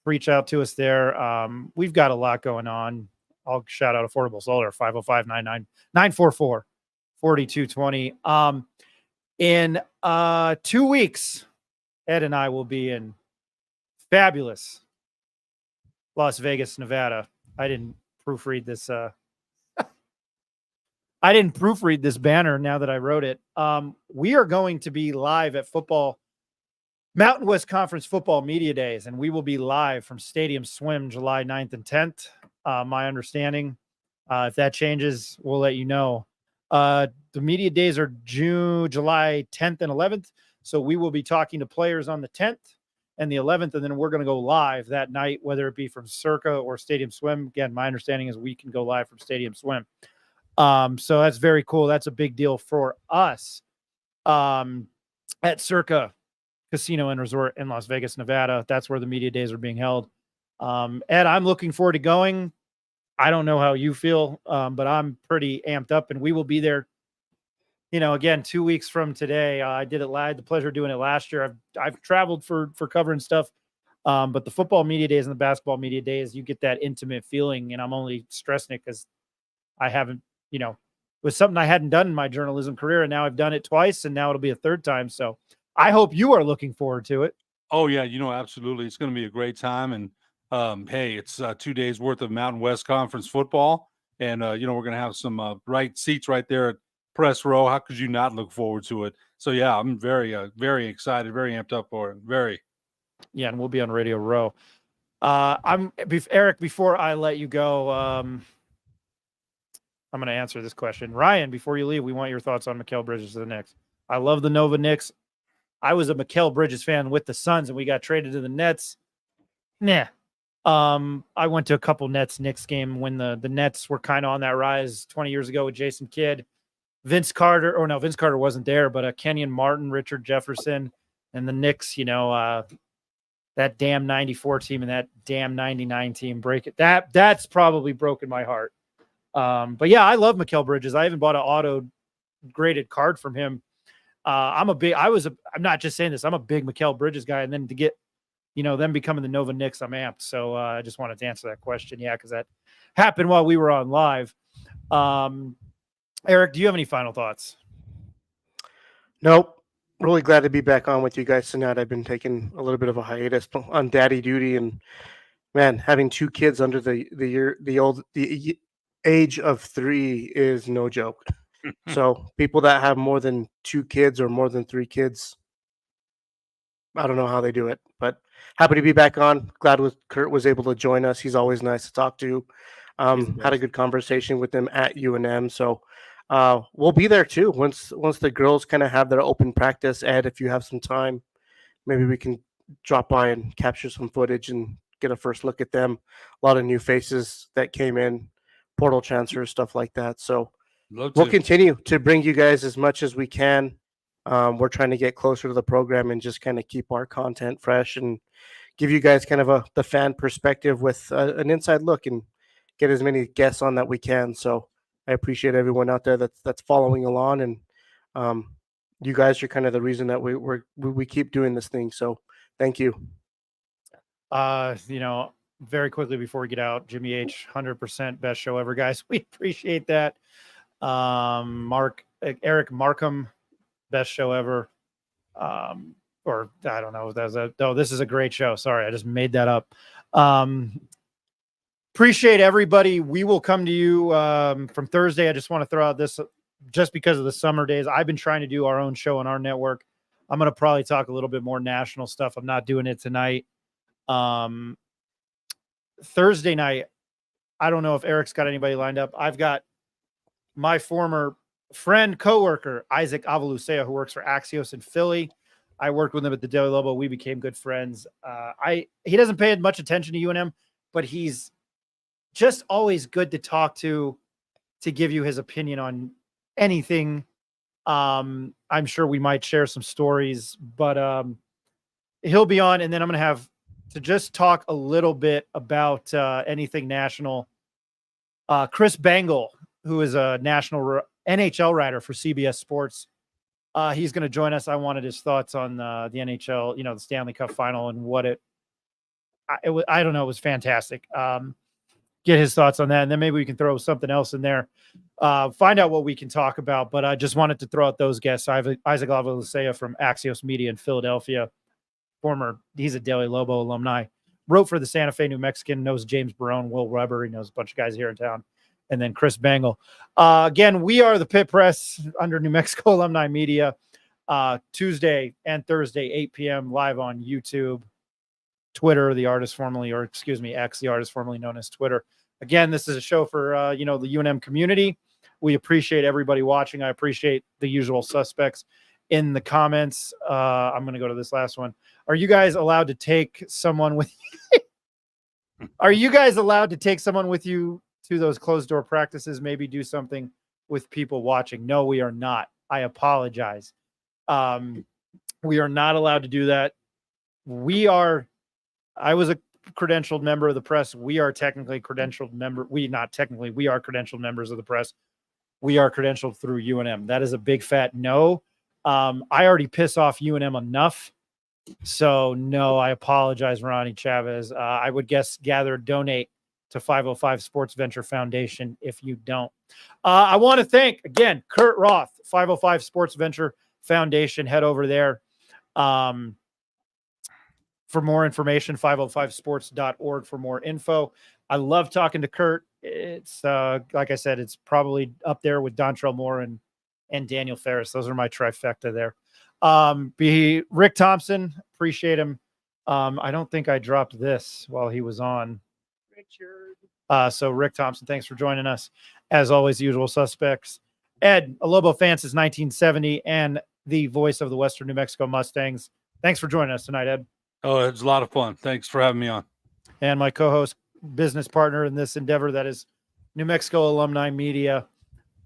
reach out to us there. We've got a lot going on. I'll shout out Affordable Solar, 505-999-944. 42-20. In 2 weeks, Ed and I will be in fabulous Las Vegas, Nevada. I didn't proofread this. I didn't proofread this banner now that I wrote it. We are going to be live at Mountain West Conference Football Media Days, and we will be live from Stadium Swim July 9th and 10th. My understanding. If that changes, we'll let you know. The media days are July 10th and 11th. So we will be talking to players on the 10th and the 11th, and then we're going to go live that night, whether it be from Circa or Stadium Swim. Again, my understanding is we can go live from Stadium Swim. So that's very cool. That's a big deal for us at Circa Casino and Resort in Las Vegas, Nevada. That's where the media days are being held. Ed, I'm looking forward to going. I don't know how you feel, but I'm pretty amped up, and we will be there. You know, again, 2 weeks from today. I did it live. The pleasure of doing it last year. I've traveled for covering stuff, but the football media days and the basketball media days, you get that intimate feeling, and I'm only stressing it because I haven't, you know, it was something I hadn't done in my journalism career, and now I've done it twice, and now it'll be a third time. So I hope you are looking forward to it. Oh yeah, absolutely. It's going to be a great time, and hey, it's 2 days worth of Mountain West Conference football, and we're going to have some right seats right there at press row. How could you not look forward to it? So yeah, I'm very very excited, very amped up for it. Very. Yeah, and we'll be on Radio Row. Eric, before I let you go, I'm going to answer this question. Ryan, before you leave, we want your thoughts on Mikal Bridges to the Knicks. I love the Nova Knicks. I was a Mikal Bridges fan with the Suns, and we got traded to the Nets. Nah. I went to a couple Knicks game when the Nets were kind of on that rise 20 years ago with Jason Kidd. Vince Carter wasn't there, but Kenyon Martin, Richard Jefferson, and the Knicks, that damn 94 team and that damn 99 team that's probably broken my heart. But yeah, I love Mikal Bridges. I even bought an auto graded card from him. I'm not just saying this, I'm a big Mikal Bridges guy. And then to get, them becoming the Nova Knicks, I'm amped. So I just wanted to answer that question. Yeah, because that happened while we were on live. Eric, do you have any final thoughts? Nope. Really glad to be back on with you guys tonight. I've been taking a little bit of a hiatus on daddy duty, and man, having 2 kids under the age of 3 is no joke. So people that have more than 2 kids or more than 3 kids, I don't know how they do it, but happy to be back on. Glad Kurt was able to join us. He's always nice to talk to. Had a good conversation with him at UNM. So we'll be there too. Once the girls kind of have their open practice, Ed, if you have some time, maybe we can drop by and capture some footage and get a first look at them. A lot of new faces that came in, portal transfers, stuff like that. So we'll continue to bring you guys as much as we can. We're trying to get closer to the program and just kind of keep our content fresh and give you guys kind of the fan perspective with an inside look and get as many guests on that we can. So I appreciate everyone out there that's following along, and you guys are kind of the reason that we keep doing this thing. So thank you. Very quickly before we get out, Jimmy H, 100% best show ever, guys. We appreciate that. Eric Markham, best show ever. Or I don't know. This is a great show. Sorry, I just made that up. Appreciate everybody. We will come to you from Thursday. I just want to throw out this just because of the summer days. I've been trying to do our own show on our network. I'm going to probably talk a little bit more national stuff. I'm not doing it tonight. Thursday night, I don't know if Eric's got anybody lined up. I've got my former friend, coworker, Isaac Avalusea, who works for Axios in Philly. I worked with him at the Daily Lobo. We became good friends. He doesn't pay much attention to UNM, but he's just always good to talk to give you his opinion on anything. I'm sure we might share some stories, but he'll be on, and then I'm going to have to just talk a little bit about anything national. Chris Bangle, who is a national NHL writer for CBS Sports, he's going to join us. I wanted his thoughts on the NHL, the Stanley Cup final and what I don't know. It was fantastic. get his thoughts on that, and then maybe we can throw something else in there. Find out what we can talk about. But I just wanted to throw out those guests. I have Isaac Lavalacea from Axios Media in Philadelphia. He's a Daily Lobo alumni. Wrote for the Santa Fe New Mexican, knows James Barone, Will Weber. He knows a bunch of guys here in town. And then Chris Bangle. Again, we are the Pit Press under New Mexico Alumni Media. Tuesday and Thursday, 8 p.m. live on YouTube, Twitter, X, the artist formerly known as Twitter. Again, this is a show for, the UNM community. We appreciate everybody watching. I appreciate the usual suspects in the comments. I'm going to go to this last one. Are you guys allowed to take someone with Are you guys allowed to take someone with you to those closed door practices? Maybe do something with people watching? No, we are not. I apologize. We are not allowed to do that. I was a credentialed member of the press. We are technically credentialed member. We are credentialed members of the press. We are credentialed through UNM. That is a big fat no. I already piss off UNM enough. So no, I apologize, Ronnie Chavez. I would guess donate to 505 Sports Venture Foundation if you don't. I want to thank again, Kurt Roth, 505 Sports Venture Foundation. Head over there. For more information, 505sports.org for more info. I love talking to Kurt. It's like I said, it's probably up there with Dontrell Moore and Daniel Ferris. Those are my trifecta there. Rick Thompson, appreciate him. I don't think I dropped this while he was on. Richard. So Rick Thompson, thanks for joining us. As always, the usual suspects. Ed, a Lobo fan since 1970 and the voice of the Western New Mexico Mustangs. Thanks for joining us tonight, Ed. Oh, it's a lot of fun. Thanks for having me on. And my co-host, business partner in this endeavor, that is New Mexico Alumni Media,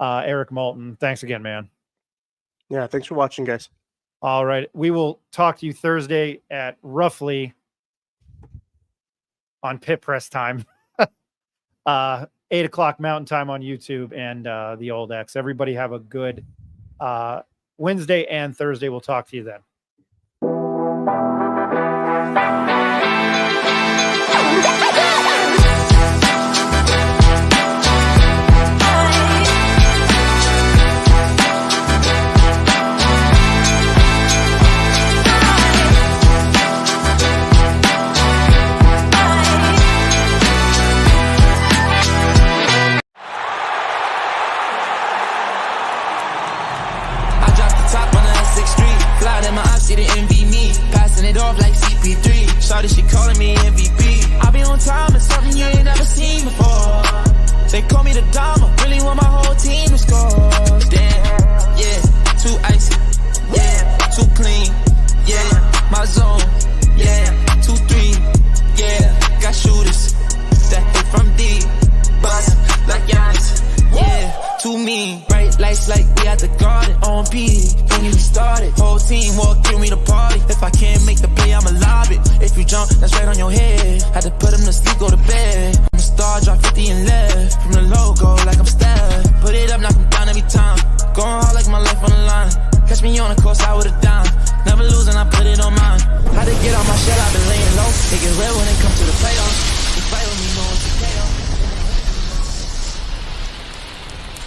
Eric Moulton. Thanks again, man. Yeah, thanks for watching, guys. All right. We will talk to you Thursday at roughly on Pit Press time, 8 o'clock Mountain Time on YouTube and the Old X. Everybody have a good Wednesday and Thursday. We'll talk to you then. She didn't envy me, passing it off like CP3. Shawty, she calling me MVP. I be on time, it's something you ain't never seen before. They call me the Dama, really want my whole team to score. Damn, yeah, too icy, yeah, too clean, yeah, my zone, yeah, 2-3, yeah, got shooters that hit from deep, bust like Giannis, yeah, too mean. Bright lights like we at the garden, on P. When you started, whole team walk through me to party. If I can't make the play, I'ma lob it. If you jump, that's right on your head. Had to put him to sleep, go to bed. I'm a star, drop 50 and left. From the logo, like I'm Steph. Put it up, knock him down every time. Going hard like my life on the line. Catch me on the course, I would've done. Never losing, I put it on mine. Had to get on my shit, I've been laying low. It get real when it comes to the playoffs.